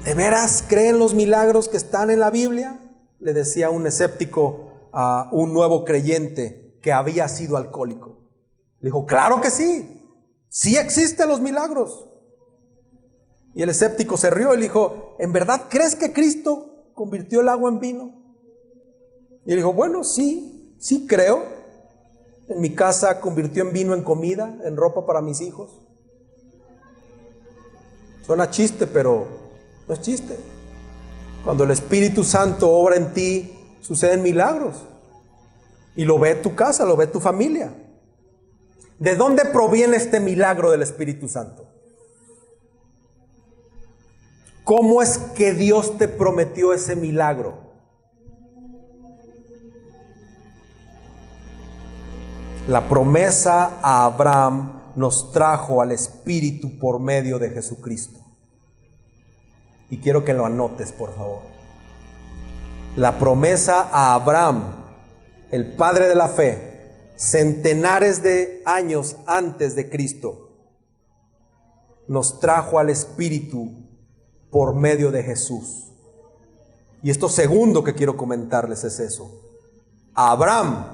¿De veras creen los milagros que están en la Biblia? Le decía un escéptico a un nuevo creyente que había sido alcohólico. Le dijo, claro que sí. Sí existen los milagros. Y el escéptico se rió y le dijo, ¿en verdad crees que Cristo convirtió el agua en vino? Y le dijo, bueno, sí creo. En mi casa convirtió en vino en comida, en ropa para mis hijos. Suena chiste, pero no es chiste. Cuando el Espíritu Santo obra en ti, suceden milagros. Y lo ve tu casa, lo ve tu familia. ¿De dónde proviene este milagro del Espíritu Santo? ¿Cómo es que Dios te prometió ese milagro? La promesa a Abraham nos trajo al Espíritu por medio de Jesucristo. Y quiero que lo anotes, por favor. La promesa a Abraham, el padre de la fe, centenares de años antes de Cristo, nos trajo al Espíritu por medio de Jesús. Y esto segundo que quiero comentarles es eso. Abraham,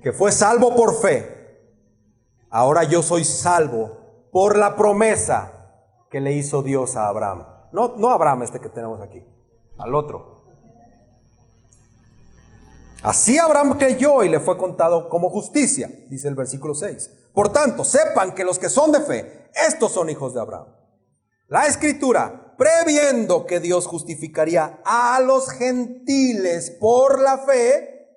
que fue salvo por fe, ahora yo soy salvo por la promesa que le hizo Dios a Abraham. No Abraham este que tenemos aquí, al otro. Así Abraham creyó y le fue contado como justicia, dice el versículo 6. Por tanto, sepan que los que son de fe, estos son hijos de Abraham. La Escritura, previendo que Dios justificaría a los gentiles por la fe,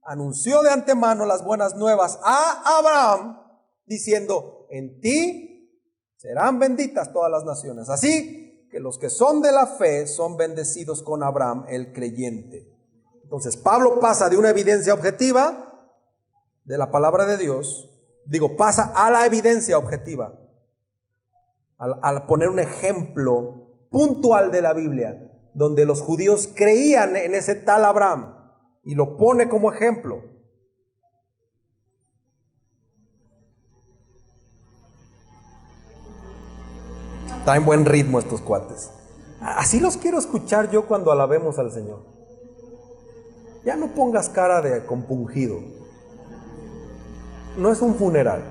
anunció de antemano las buenas nuevas a Abraham, diciendo, en ti serán benditas todas las naciones. Así que los que son de la fe son bendecidos con Abraham, el creyente. Entonces Pablo pasa de una evidencia objetiva de la palabra de Dios, pasa a la evidencia objetiva, al poner un ejemplo puntual de la Biblia, donde los judíos creían en ese tal Abraham, y lo pone como ejemplo. Está en buen ritmo estos cuates. Así los quiero escuchar yo cuando alabemos al Señor. Ya no pongas cara de compungido. No es un funeral.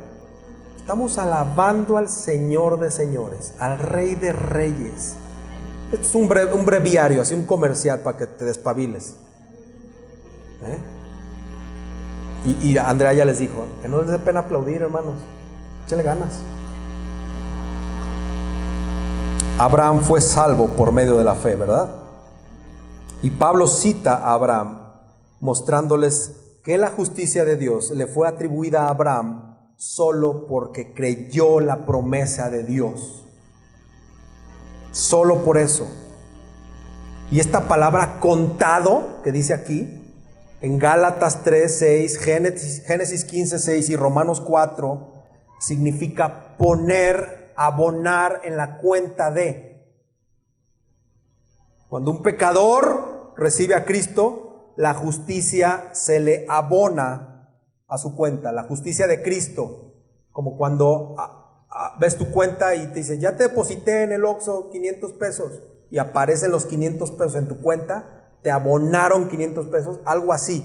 Estamos alabando al Señor de señores, al Rey de reyes. Esto es un breviario, así un comercial para que te despabiles. Y Andrea ya les dijo, que no les dé pena aplaudir, hermanos. Échenle ganas. Abraham fue salvo por medio de la fe, ¿verdad? Y Pablo cita a Abraham, mostrándoles que la justicia de Dios le fue atribuida a Abraham solo porque creyó la promesa de Dios. Solo por eso. Y esta palabra contado, que dice aquí, en Gálatas 3:6, Génesis 15:6 y Romanos 4, significa poner, abonar en la cuenta de. Cuando un pecador recibe a Cristo, la justicia se le abona a su cuenta, la justicia de Cristo, como cuando ves tu cuenta y te dicen, ya te deposité en el Oxxo 500 pesos, y aparecen los 500 pesos en tu cuenta, te abonaron 500 pesos, algo así.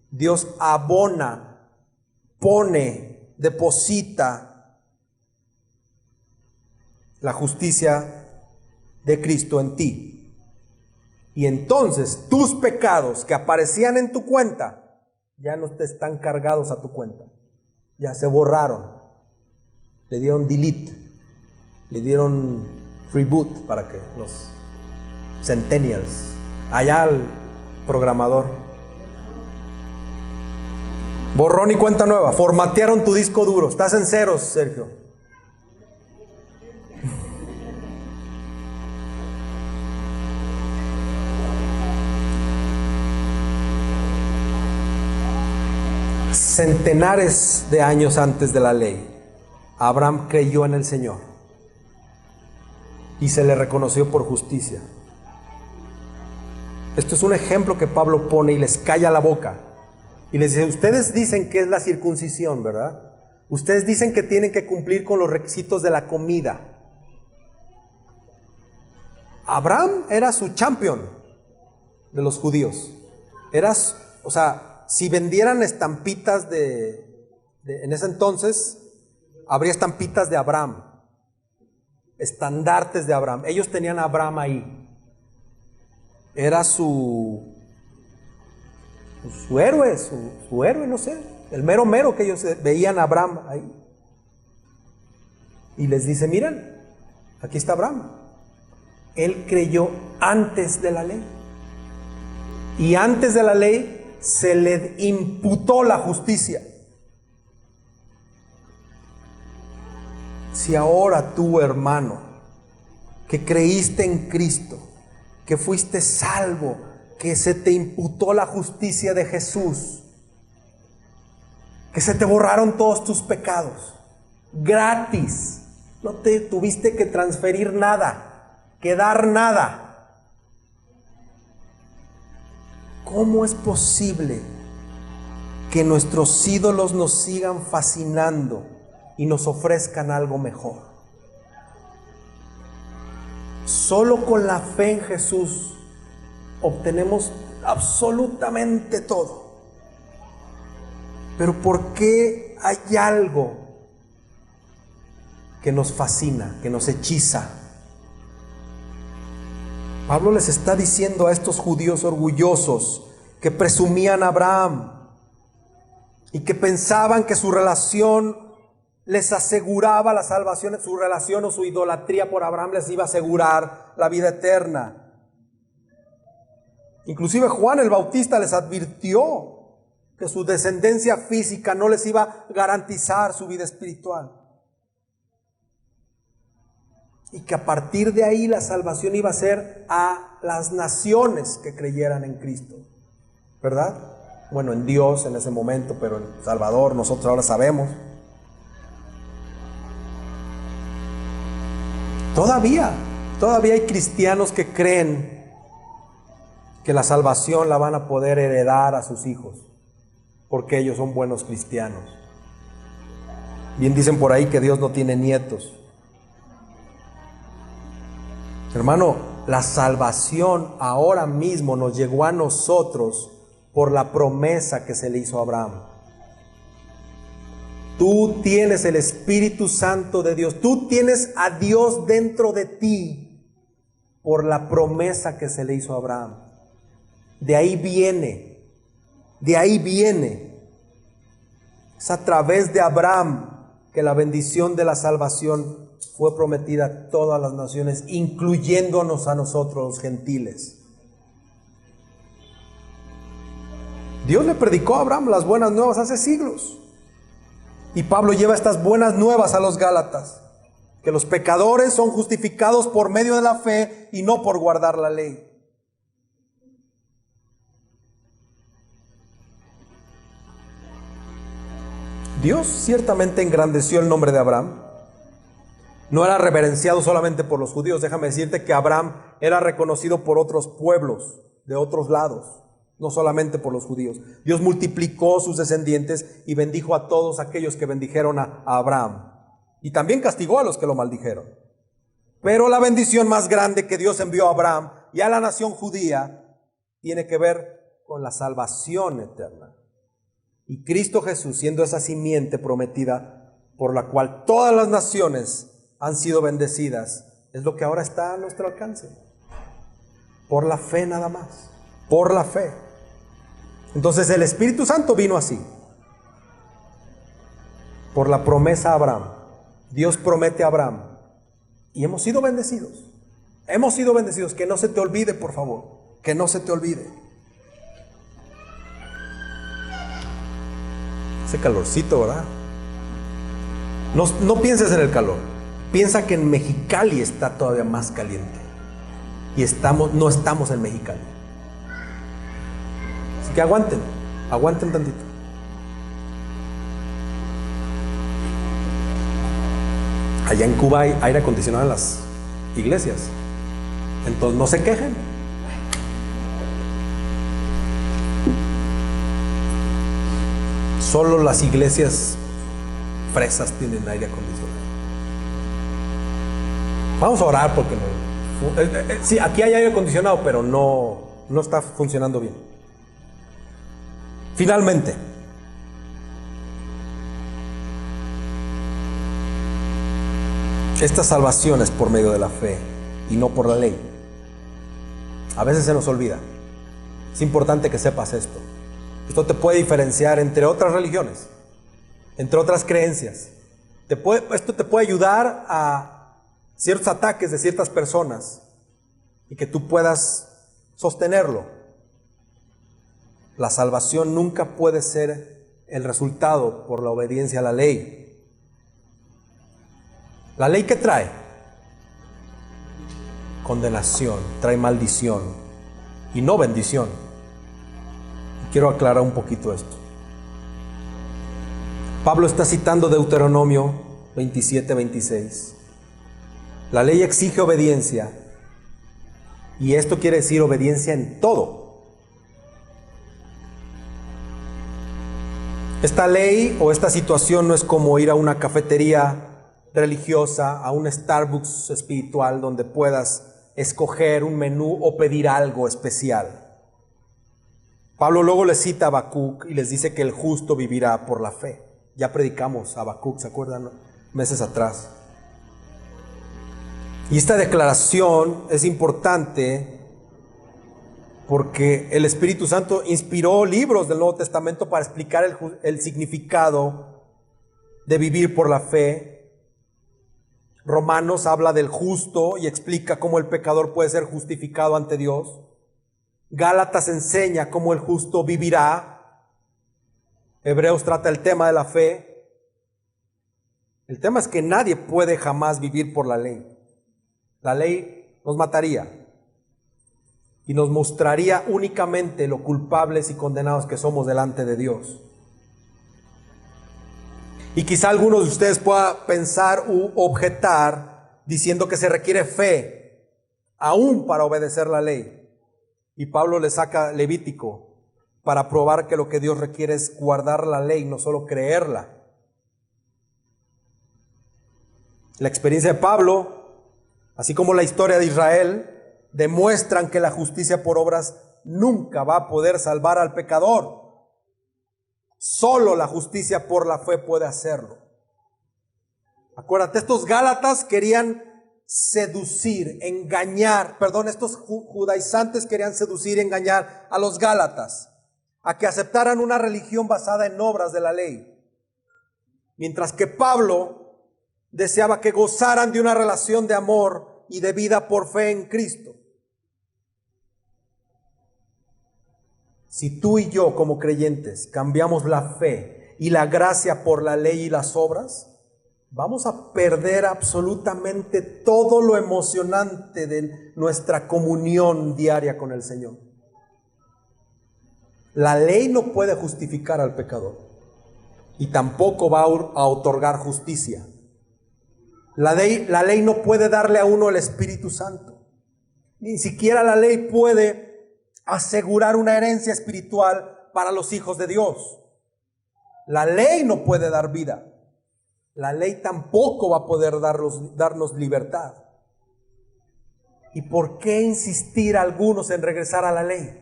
Dios abona, pone, deposita la justicia de Cristo en ti. Y entonces tus pecados que aparecían en tu cuenta ya no te están cargados a tu cuenta, ya se borraron, le dieron delete, le dieron reboot para que los centennials, allá al programador, borrón y cuenta nueva, formatearon tu disco duro, estás en ceros, Sergio. Centenares de años antes de la ley, Abraham creyó en el Señor y se le reconoció por justicia. Esto es un ejemplo que Pablo pone y les calla la boca. Y les dice, ustedes dicen que es la circuncisión, ¿verdad? Ustedes dicen que tienen que cumplir con los requisitos de la comida. Abraham era su champion de los judíos. O sea, si vendieran estampitas en ese entonces, habría estampitas de Abraham, estandartes de Abraham. Ellos tenían a Abraham ahí. Era su héroe, su héroe, no sé, el mero que ellos veían a Abraham ahí. Y les dice, miren, aquí está Abraham. Él creyó antes de la ley. Y antes de la ley se le imputó la justicia. Si ahora tú, hermano, que creíste en Cristo, que fuiste salvo, que se te imputó la justicia de Jesús, que se te borraron todos tus pecados, gratis, no te tuviste que transferir nada, que dar nada. ¿Cómo es posible que nuestros ídolos nos sigan fascinando y nos ofrezcan algo mejor? Solo con la fe en Jesús obtenemos absolutamente todo. Pero ¿por qué hay algo que nos fascina, que nos hechiza? Pablo les está diciendo a estos judíos orgullosos que presumían a Abraham y que pensaban que su relación les aseguraba la salvación, su relación o su idolatría por Abraham les iba a asegurar la vida eterna. Inclusive Juan el Bautista les advirtió que su descendencia física no les iba a garantizar su vida espiritual. Y que a partir de ahí la salvación iba a ser a las naciones que creyeran en Cristo. ¿Verdad? Bueno, en Dios en ese momento, pero en Salvador nosotros ahora sabemos. Todavía hay cristianos que creen que la salvación la van a poder heredar a sus hijos, porque ellos son buenos cristianos. Bien dicen por ahí que Dios no tiene nietos. Hermano, la salvación ahora mismo nos llegó a nosotros por la promesa que se le hizo a Abraham. Tú tienes el Espíritu Santo de Dios. Tú tienes a Dios dentro de ti por la promesa que se le hizo a Abraham. De ahí viene. Es a través de Abraham que la bendición de la salvación fue prometida a todas las naciones, incluyéndonos a nosotros los gentiles. Dios le predicó a Abraham las buenas nuevas hace siglos. Y Pablo lleva estas buenas nuevas a los Gálatas, que los pecadores son justificados por medio de la fe y no por guardar la ley. Dios ciertamente engrandeció el nombre de Abraham. No era reverenciado solamente por los judíos. Déjame decirte que Abraham era reconocido por otros pueblos de otros lados, no solamente por los judíos. Dios multiplicó sus descendientes y bendijo a todos aquellos que bendijeron a Abraham. Y también castigó a los que lo maldijeron. Pero la bendición más grande que Dios envió a Abraham y a la nación judía tiene que ver con la salvación eterna. Y Cristo Jesús, siendo esa simiente prometida por la cual todas las naciones han sido bendecidas, es lo que ahora está a nuestro alcance. Por la fe nada más. Por la fe. Entonces el Espíritu Santo vino así. Por la promesa a Abraham. Dios promete a Abraham. Y hemos sido bendecidos. Hemos sido bendecidos. Que no se te olvide, por favor. Que no se te olvide. Ese calorcito, ¿verdad? No pienses en el calor. Piensa que en Mexicali está todavía más caliente. Y no estamos en Mexicali. Así que aguanten tantito. Allá en Cuba hay aire acondicionado iglesias. Entonces no se quejen. Solo las iglesias fresas tienen aire acondicionado. Vamos a orar porque no. Sí, aquí hay aire acondicionado, pero no está funcionando bien. Finalmente, esta salvación es por medio de la fe y no por la ley. A veces se nos olvida. Es importante que sepas esto. Esto te puede diferenciar entre otras religiones, entre otras creencias. Esto te puede ayudar a ciertos ataques de ciertas personas y que tú puedas sostenerlo. La salvación nunca puede ser el resultado por la obediencia a la ley. ¿La ley qué trae? Condenación, trae maldición y no bendición. Quiero aclarar un poquito esto. Pablo está citando Deuteronomio 27-26. La ley exige obediencia, y esto quiere decir obediencia en todo. Esta ley o esta situación no es como ir a una cafetería religiosa, a un Starbucks espiritual donde puedas escoger un menú o pedir algo especial. Pablo luego les cita a Habacuc y les dice que el justo vivirá por la fe. Ya predicamos a Habacuc, ¿se acuerdan? Meses atrás. Y esta declaración es importante porque el Espíritu Santo inspiró libros del Nuevo Testamento para explicar el significado de vivir por la fe. Romanos habla del justo y explica cómo el pecador puede ser justificado ante Dios. Gálatas enseña cómo el justo vivirá. Hebreos trata el tema de la fe. El tema es que nadie puede jamás vivir por la ley. La ley nos mataría y nos mostraría únicamente lo culpables y condenados que somos delante de Dios. Y quizá algunos de ustedes puedan pensar u objetar diciendo que se requiere fe aún para obedecer la ley. Y Pablo le saca Levítico para probar que lo que Dios requiere es guardar la ley, no solo creerla. La experiencia de Pablo, así como la historia de Israel, demuestran que la justicia por obras nunca va a poder salvar al pecador. Solo la justicia por la fe puede hacerlo. Acuérdate, estos gálatas querían seducir, engañar, estos judaizantes querían seducir y engañar a los gálatas a que aceptaran una religión basada en obras de la ley. Mientras que Pablo deseaba que gozaran de una relación de amor y de vida por fe en Cristo. Si tú y yo como creyentes cambiamos la fe y la gracia por la ley y las obras, vamos a perder absolutamente todo lo emocionante de nuestra comunión diaria con el Señor. La ley no puede justificar al pecador y tampoco va a otorgar justicia. La ley no puede darle a uno el Espíritu Santo. Ni siquiera la ley puede asegurar una herencia espiritual para los hijos de Dios. La ley no puede dar vida. La ley tampoco va a poder darnos libertad. ¿Y por qué insistir algunos en regresar a la ley?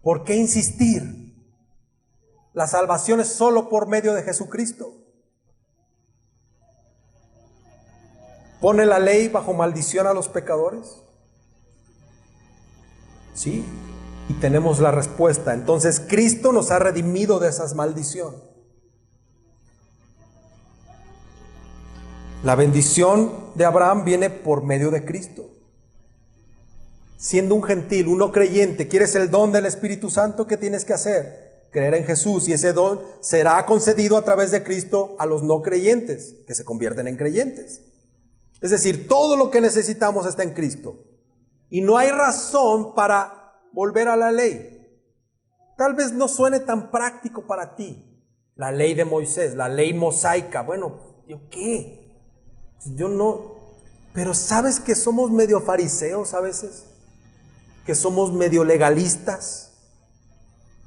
¿Por qué insistir? La salvación es solo por medio de Jesucristo. ¿Pone la ley bajo maldición a los pecadores? Sí, y tenemos la respuesta. Entonces Cristo nos ha redimido de esas maldiciones. La bendición de Abraham viene por medio de Cristo. Siendo un gentil, un no creyente, ¿quieres el don del Espíritu Santo? ¿Qué tienes que hacer? Creer en Jesús, y ese don será concedido a través de Cristo a los no creyentes, que se convierten en creyentes. Es decir, todo lo que necesitamos está en Cristo. Y no hay razón para volver a la ley. Tal vez no suene tan práctico para ti. La ley de Moisés, la ley mosaica. Bueno, ¿yo qué? Yo no. Pero ¿sabes que somos medio fariseos a veces? Que somos medio legalistas,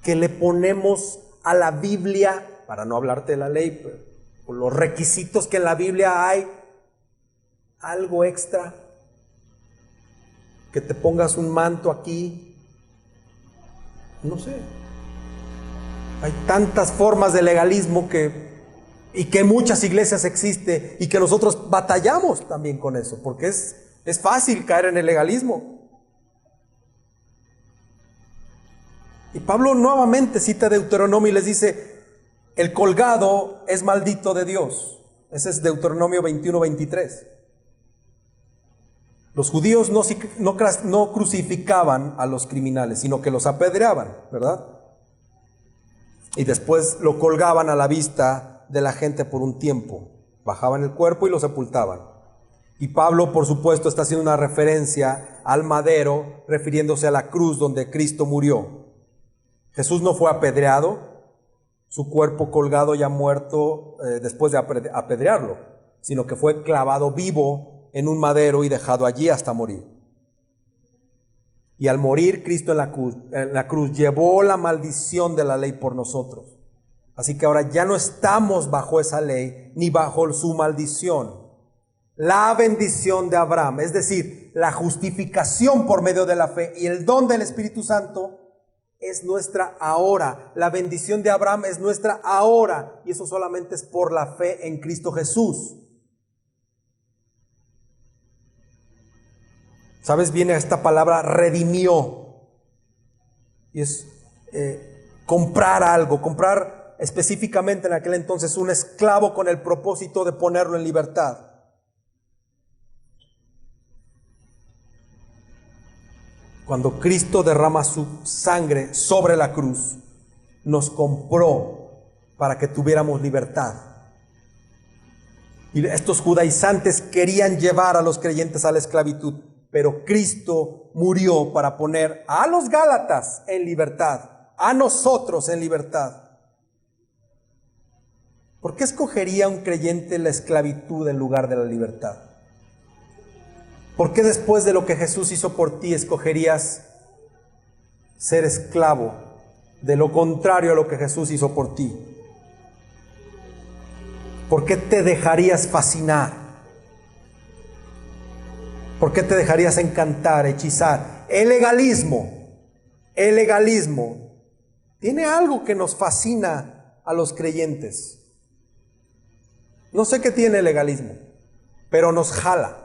que le ponemos a la Biblia, para no hablarte de la ley, pero por los requisitos que en la Biblia hay, algo extra, que te pongas un manto aquí, no sé. Hay tantas formas de legalismo y que en muchas iglesias existe y que nosotros batallamos también con eso, porque es fácil caer en el legalismo. Y Pablo nuevamente cita Deuteronomio y les dice, el colgado es maldito de Dios. Ese es Deuteronomio 21-23. Los judíos no crucificaban a los criminales, sino que los apedreaban, ¿verdad? Y después lo colgaban a la vista de la gente por un tiempo. Bajaban el cuerpo y lo sepultaban. Y Pablo, por supuesto, está haciendo una referencia al madero, refiriéndose a la cruz donde Cristo murió. Jesús no fue apedreado, su cuerpo colgado ya muerto después de apedrearlo, sino que fue clavado vivo en un madero y dejado allí hasta morir. Y al morir Cristo en la cruz llevó la maldición de la ley por nosotros. Así que ahora ya no estamos bajo esa ley ni bajo su maldición. La bendición de Abraham, es decir, la justificación por medio de la fe y el don del Espíritu Santo es nuestra ahora. La bendición de Abraham es nuestra ahora, y eso solamente es por la fe en Cristo Jesús. ¿Sabes? Viene esta palabra redimió. Y es comprar algo, comprar específicamente en aquel entonces un esclavo con el propósito de ponerlo en libertad. Cuando Cristo derrama su sangre sobre la cruz, nos compró para que tuviéramos libertad. Y estos judaizantes querían llevar a los creyentes a la esclavitud, pero Cristo murió para poner a los gálatas en libertad, a nosotros en libertad. ¿Por qué escogería un creyente la esclavitud en lugar de la libertad? ¿Por qué después de lo que Jesús hizo por ti escogerías ser esclavo de lo contrario a lo que Jesús hizo por ti? ¿Por qué te dejarías fascinar? ¿Por qué te dejarías encantar, hechizar? El legalismo tiene algo que nos fascina a los creyentes. No sé qué tiene el legalismo, pero nos jala.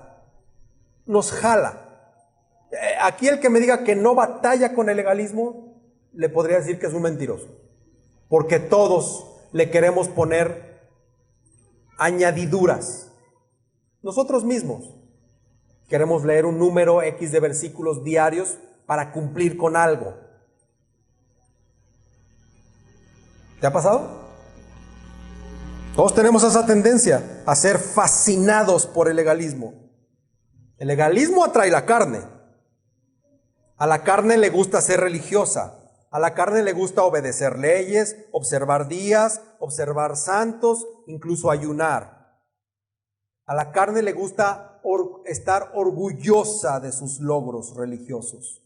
Aquí el que me diga que no batalla con el legalismo, le podría decir que es un mentiroso, porque todos le queremos poner añadiduras. Nosotros mismos queremos leer un número X de versículos diarios para cumplir con algo. ¿Te ha pasado? Todos tenemos esa tendencia a ser fascinados por el legalismo. El legalismo atrae la carne. A la carne le gusta ser religiosa. A la carne le gusta obedecer leyes, observar días, observar santos, incluso ayunar. A la carne le gusta estar orgullosa de sus logros religiosos,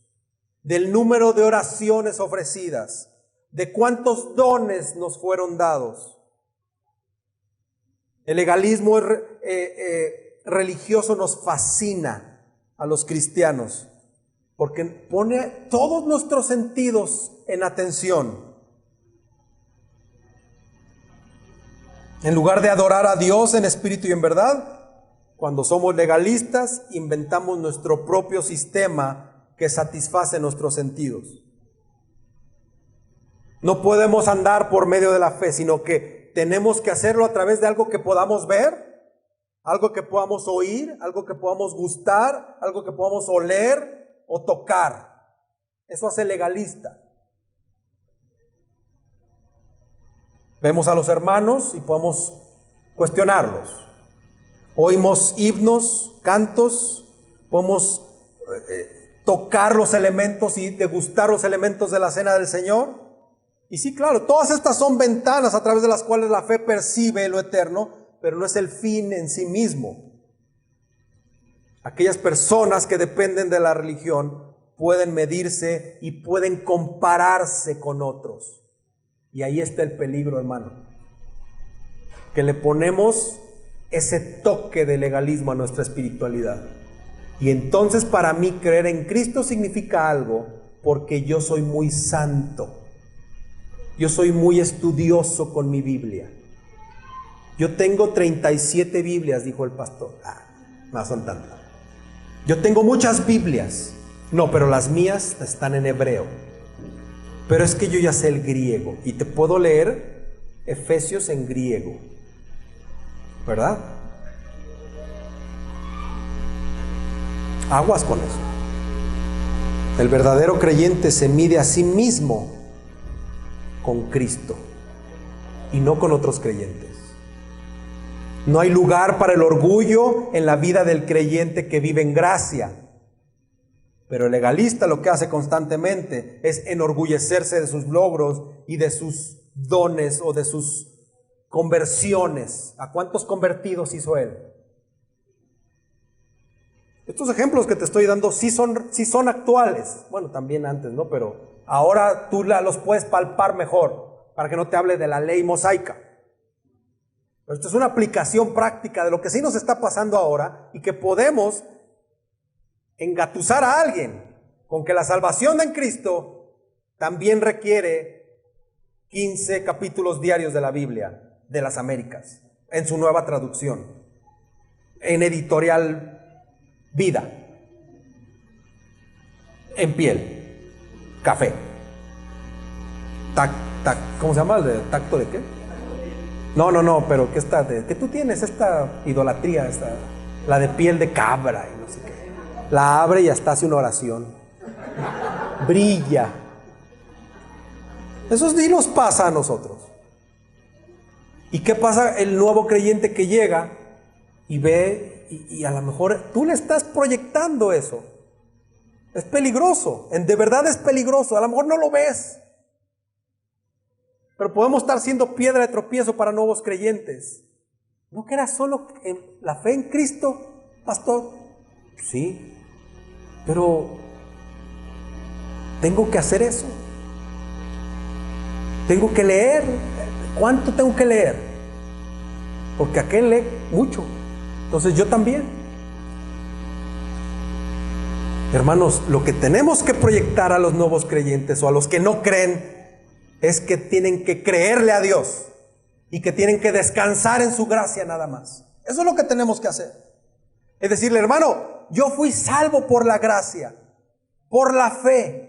del número de oraciones ofrecidas, de cuántos dones nos fueron dados. El legalismo religioso nos fascina a los cristianos porque pone todos nuestros sentidos en atención. En lugar de adorar a Dios en espíritu y en verdad, cuando somos legalistas, inventamos nuestro propio sistema que satisface nuestros sentidos. No podemos andar por medio de la fe, sino que tenemos que hacerlo a través de algo que podamos ver, algo que podamos oír, algo que podamos gustar, algo que podamos oler o tocar. Eso hace legalista. Vemos a los hermanos y podemos cuestionarlos. Oímos himnos, cantos, podemos tocar los elementos y degustar los elementos de la cena del Señor. Y sí, claro, todas estas son ventanas a través de las cuales la fe percibe lo eterno, pero no es el fin en sí mismo. Aquellas personas que dependen de la religión pueden medirse y pueden compararse con otros. Y ahí está el peligro, hermano, que le ponemos ese toque de legalismo a nuestra espiritualidad. Y entonces para mí creer en Cristo significa algo porque yo soy muy santo. Yo soy muy estudioso con mi Biblia. Yo tengo 37 Biblias, dijo el pastor. No son tantas. Yo tengo muchas Biblias. No, pero las mías están en hebreo. Pero es que yo ya sé el griego y te puedo leer Efesios en griego, ¿verdad? Aguas con eso. El verdadero creyente se mide a sí mismo con Cristo y no con otros creyentes. No hay lugar para el orgullo en la vida del creyente que vive en gracia. Pero el legalista lo que hace constantemente es enorgullecerse de sus logros y de sus dones o de sus conversiones. ¿A cuántos convertidos hizo él? Estos ejemplos que te estoy dando sí son actuales. Bueno, también antes, ¿no? Pero ahora tú los puedes palpar mejor para que no te hable de la ley mosaica. Pero esto es una aplicación práctica de lo que sí nos está pasando ahora y que podemos engatusar a alguien con que la salvación en Cristo también requiere 15 capítulos diarios de la Biblia de las Américas en su nueva traducción, en editorial Vida, en piel, café, ¿cómo se llama? ¿Tacto de qué? No, pero ¿qué tú tienes? Esta idolatría, la de piel de cabra y no sé qué. La abre y hasta hace una oración. Brilla. Eso sí nos pasa a nosotros. ¿Y qué pasa el nuevo creyente que llega y ve y a lo mejor tú le estás proyectando eso? Es peligroso, de verdad es peligroso. A lo mejor no lo ves, pero podemos estar siendo piedra de tropiezo para nuevos creyentes. ¿No que era solo la fe en Cristo, pastor? Sí, pero tengo que hacer eso. Tengo que leer. ¿Cuánto tengo que leer? Porque aquel lee mucho. Entonces yo también. Hermanos, lo que tenemos que proyectar a los nuevos creyentes o a los que no creen es que tienen que creerle a Dios y que tienen que descansar en su gracia nada más. Eso es lo que tenemos que hacer. Es decirle, hermano, yo fui salvo por la gracia, por la fe,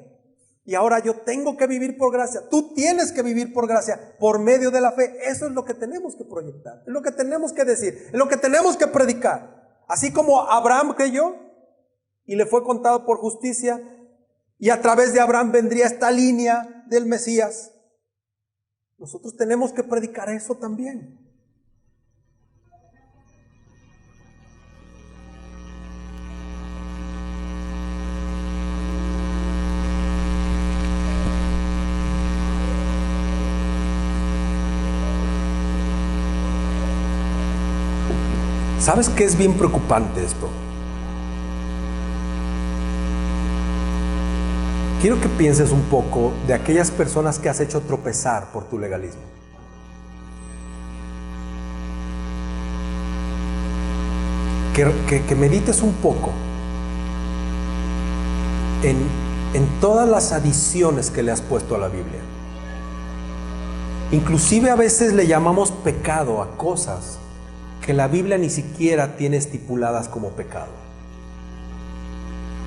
y ahora yo tengo que vivir por gracia. Tú tienes que vivir por gracia, por medio de la fe. Eso es lo que tenemos que proyectar, es lo que tenemos que decir, es lo que tenemos que predicar. Así como Abraham creyó y le fue contado por justicia, y a través de Abraham vendría esta línea del Mesías. Nosotros tenemos que predicar eso también. ¿Sabes qué es bien preocupante esto? Quiero que pienses un poco de aquellas personas que has hecho tropezar por tu legalismo. Que medites un poco en todas las adiciones que le has puesto a la Biblia. Inclusive a veces le llamamos pecado a cosas que la Biblia ni siquiera tiene estipuladas como pecado.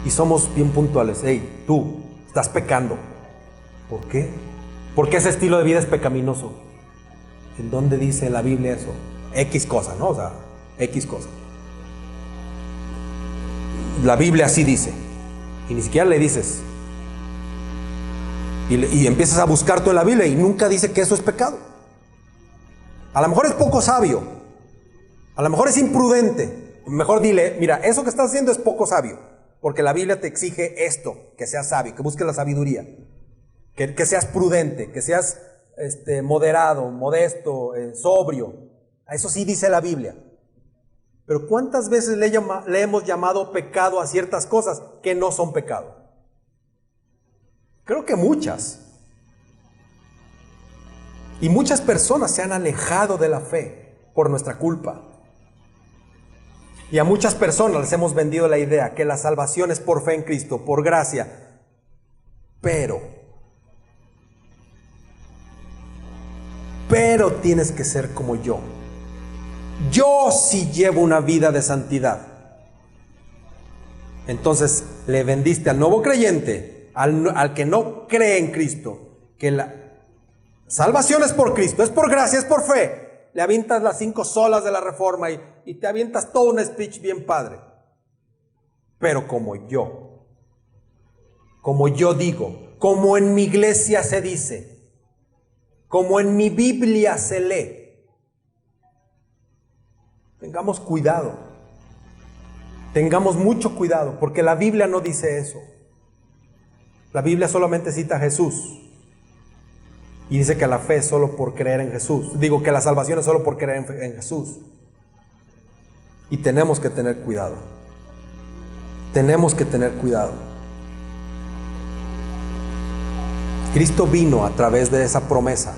Y somos bien puntuales. Hey, tú estás pecando. ¿Por qué? Porque ese estilo de vida es pecaminoso. ¿En dónde dice la Biblia eso? X cosa, ¿no? O sea, X cosa. La Biblia así dice. Y ni siquiera le dices. Y empiezas a buscar tú en la Biblia y nunca dice que eso es pecado. A lo mejor es poco sabio. A lo mejor es imprudente. Mejor dile, mira, eso que estás haciendo es poco sabio. Porque la Biblia te exige esto, que seas sabio, que busques la sabiduría, que seas prudente, que seas moderado, modesto, sobrio. Eso sí dice la Biblia. Pero ¿cuántas veces le hemos llamado pecado a ciertas cosas que no son pecado? Creo que muchas. Y muchas personas se han alejado de la fe por nuestra culpa. Y a muchas personas les hemos vendido la idea que la salvación es por fe en Cristo, por gracia. Pero tienes que ser como yo. Yo sí llevo una vida de santidad. Entonces le vendiste al nuevo creyente, al que no cree en Cristo, que la salvación es por Cristo, es por gracia, es por fe. Le avientas las 5 solas de la Reforma y te avientas todo un speech bien padre. Pero como yo digo, como en mi iglesia se dice, como en mi Biblia se lee. Tengamos cuidado, tengamos mucho cuidado, porque la Biblia no dice eso. La Biblia solamente cita a Jesús y dice que la fe es solo por creer en Jesús. Digo que la salvación es solo por creer en Jesús. Y tenemos que tener cuidado. Tenemos que tener cuidado. Cristo vino a través de esa promesa.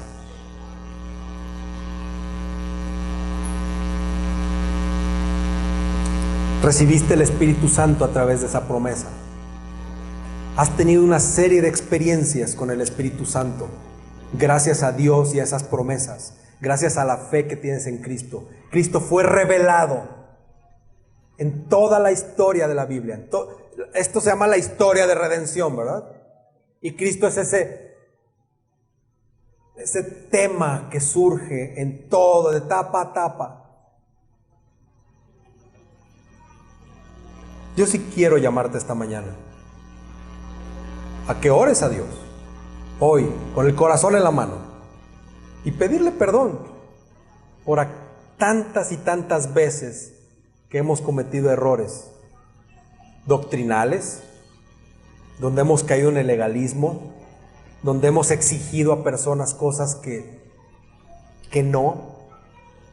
Recibiste el Espíritu Santo a través de esa promesa. Has tenido una serie de experiencias con el Espíritu Santo, gracias a Dios y a esas promesas, gracias a la fe que tienes en Cristo. Cristo fue revelado en toda la historia de la Biblia. Esto se llama la historia de redención, ¿verdad? Y Cristo es ese tema que surge en todo, de tapa a tapa. Yo sí quiero llamarte esta mañana a que ores a Dios hoy, con el corazón en la mano, y pedirle perdón por tantas y tantas veces que hemos cometido errores doctrinales, donde hemos caído en el legalismo, donde hemos exigido a personas cosas que no,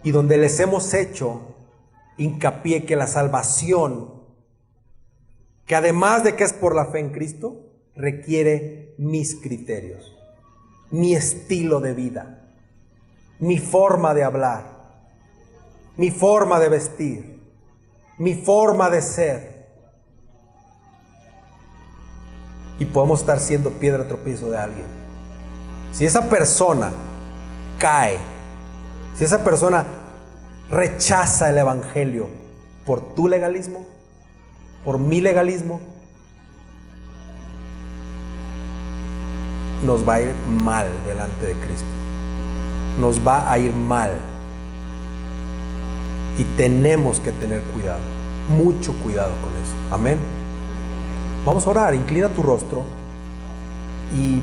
y donde les hemos hecho hincapié que la salvación, que además de que es por la fe en Cristo, requiere mis criterios, mi estilo de vida, mi forma de hablar, mi forma de vestir, mi forma de ser. Y podemos estar siendo piedra de tropiezo de alguien. Si esa persona cae, si esa persona rechaza el evangelio por tu legalismo, por mi legalismo, nos va a ir mal delante de Cristo. Nos va a ir mal. Y tenemos que tener cuidado, mucho cuidado con eso. Amén. Vamos a orar. Inclina tu rostro y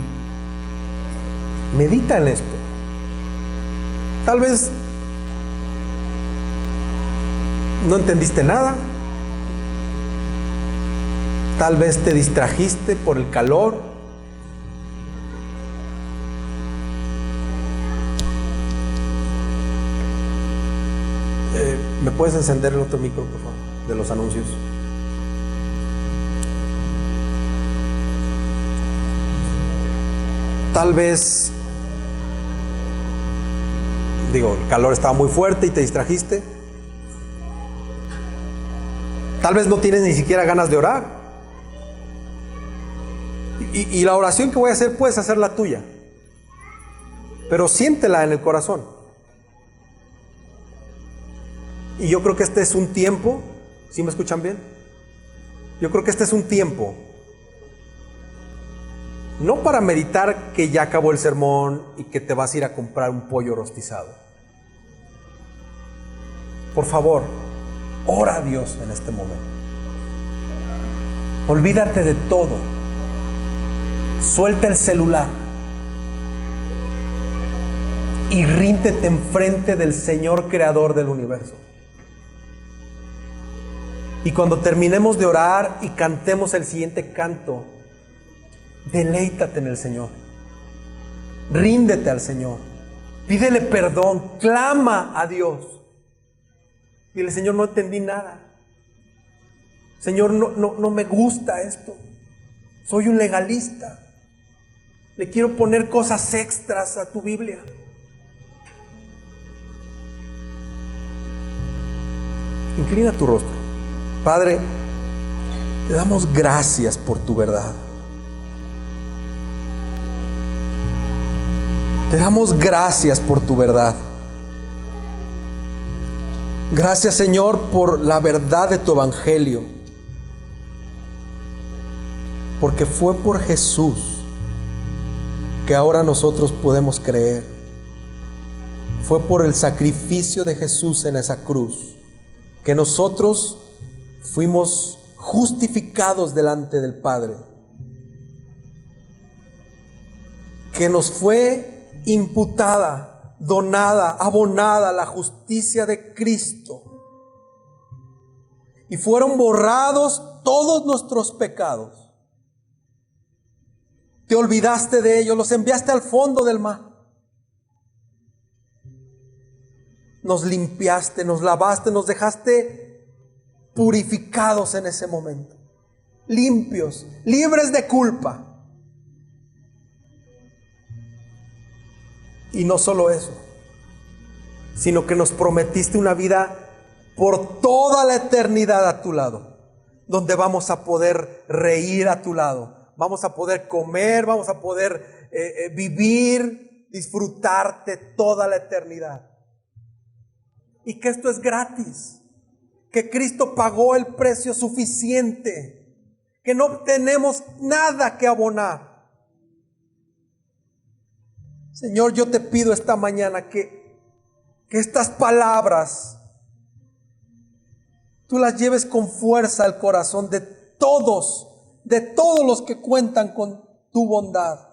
medita en esto. Tal vez no entendiste nada. Tal vez te distrajiste por el calor. ¿Me puedes encender el otro micro, por favor, de los anuncios? Tal vez, el calor estaba muy fuerte y te distrajiste. Tal vez no tienes ni siquiera ganas de orar. Y la oración que voy a hacer, puedes hacer la tuya, pero siéntela en el corazón. Y yo creo que este es un tiempo, ¿sí me escuchan bien? Yo creo que este es un tiempo, no para meditar que ya acabó el sermón y que te vas a ir a comprar un pollo rostizado. Por favor, ora a Dios en este momento. Olvídate de todo. Suelta el celular y ríndete enfrente del Señor creador del universo. Y cuando terminemos de orar y cantemos el siguiente canto, deleítate en el Señor. Ríndete al Señor. Pídele perdón, clama a Dios. Dile, Señor, no entendí nada. Señor, no me gusta esto. Soy un legalista. Le quiero poner cosas extras a tu Biblia. Inclina tu rostro. Padre, te damos gracias por tu verdad. Te damos gracias por tu verdad. Gracias, Señor, por la verdad de tu evangelio. Porque fue por Jesús que ahora nosotros podemos creer. Fue por el sacrificio de Jesús en esa cruz que nosotros fuimos justificados delante del Padre. Que nos fue imputada, donada, abonada la justicia de Cristo. Y fueron borrados todos nuestros pecados. Te olvidaste de ellos, los enviaste al fondo del mar. Nos limpiaste, nos lavaste, nos dejaste purificados en ese momento. Limpios, libres de culpa. Y no solo eso, sino que nos prometiste una vida por toda la eternidad a tu lado, donde vamos a poder reír a tu lado, vamos a poder comer, vamos a poder vivir, disfrutarte toda la eternidad. Y que esto es gratis, que Cristo pagó el precio suficiente, que no tenemos nada que abonar. Señor, yo te pido esta mañana que estas palabras tú las lleves con fuerza al corazón de todos los que cuentan con tu bondad.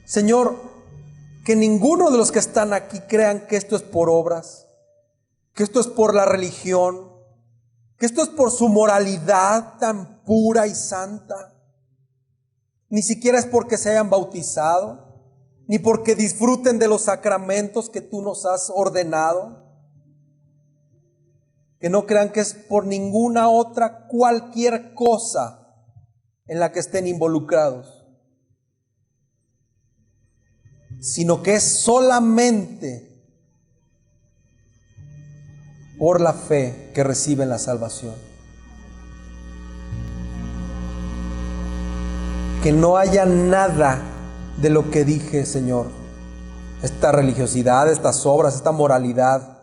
Señor, que ninguno de los que están aquí crean que esto es por obras, que esto es por la religión, que esto es por su moralidad tan pura y santa. Ni siquiera es porque se hayan bautizado, ni porque disfruten de los sacramentos que tú nos has ordenado. Que no crean que es por ninguna otra, cualquier cosa en la que estén involucrados, sino que es solamente por la fe que reciben la salvación. Que no haya nada de lo que dije, Señor, esta religiosidad, estas obras, esta moralidad,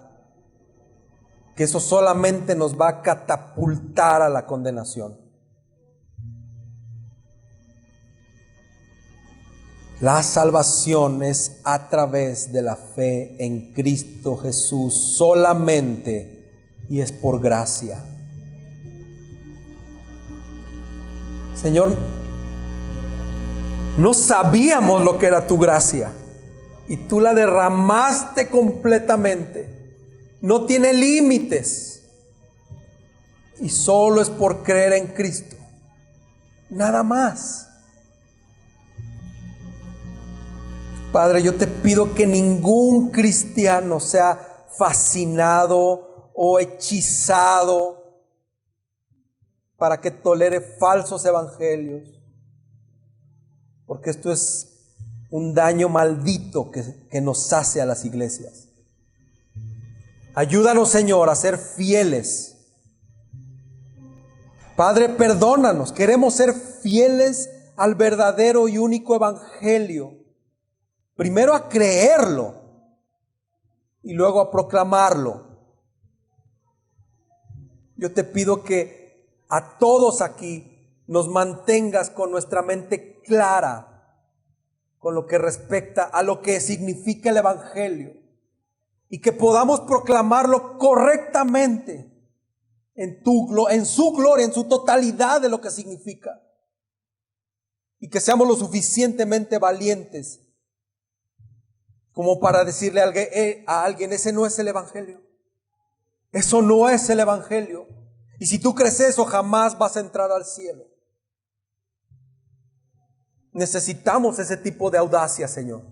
que eso solamente nos va a catapultar a la condenación. La salvación es a través de la fe en Cristo Jesús solamente, y es por gracia. Señor, no sabíamos lo que era tu gracia y tú la derramaste completamente. No tiene límites y solo es por creer en Cristo, nada más. Padre, yo te pido que ningún cristiano sea fascinado o hechizado para que tolere falsos evangelios, porque esto es un daño maldito que nos hace a las iglesias. Ayúdanos, Señor, a ser fieles. Padre, perdónanos. Queremos ser fieles al verdadero y único evangelio. Primero a creerlo y luego a proclamarlo. Yo te pido que a todos aquí nos mantengas con nuestra mente clara con lo que respecta a lo que significa el evangelio y que podamos proclamarlo correctamente en su gloria, en su totalidad de lo que significa, y que seamos lo suficientemente valientes como para decirle a alguien, ese no es el evangelio, eso no es el evangelio, y si tú crees eso jamás vas a entrar al cielo. Necesitamos ese tipo de audacia, Señor.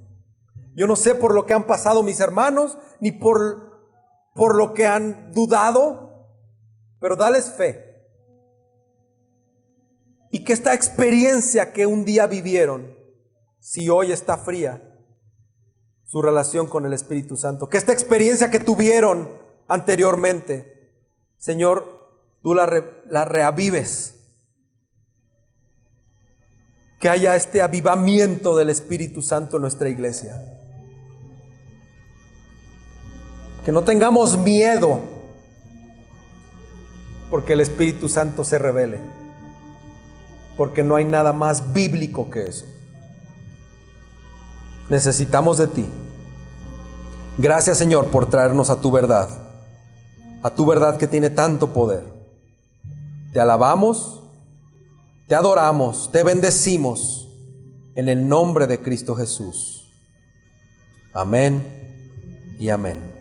Yo no sé por lo que han pasado mis hermanos, ni por lo que han dudado, pero dales fe. Y que esta experiencia que un día vivieron, si hoy está fría, su relación con el Espíritu Santo, que esta experiencia que tuvieron anteriormente, Señor, tú la reavives. Que haya este avivamiento del Espíritu Santo en nuestra iglesia. Que no tengamos miedo porque el Espíritu Santo se revele. Porque no hay nada más bíblico que eso. Necesitamos de ti. Gracias, Señor, por traernos a tu verdad que tiene tanto poder. Te alabamos, te adoramos, te bendecimos en el nombre de Cristo Jesús. Amén y amén.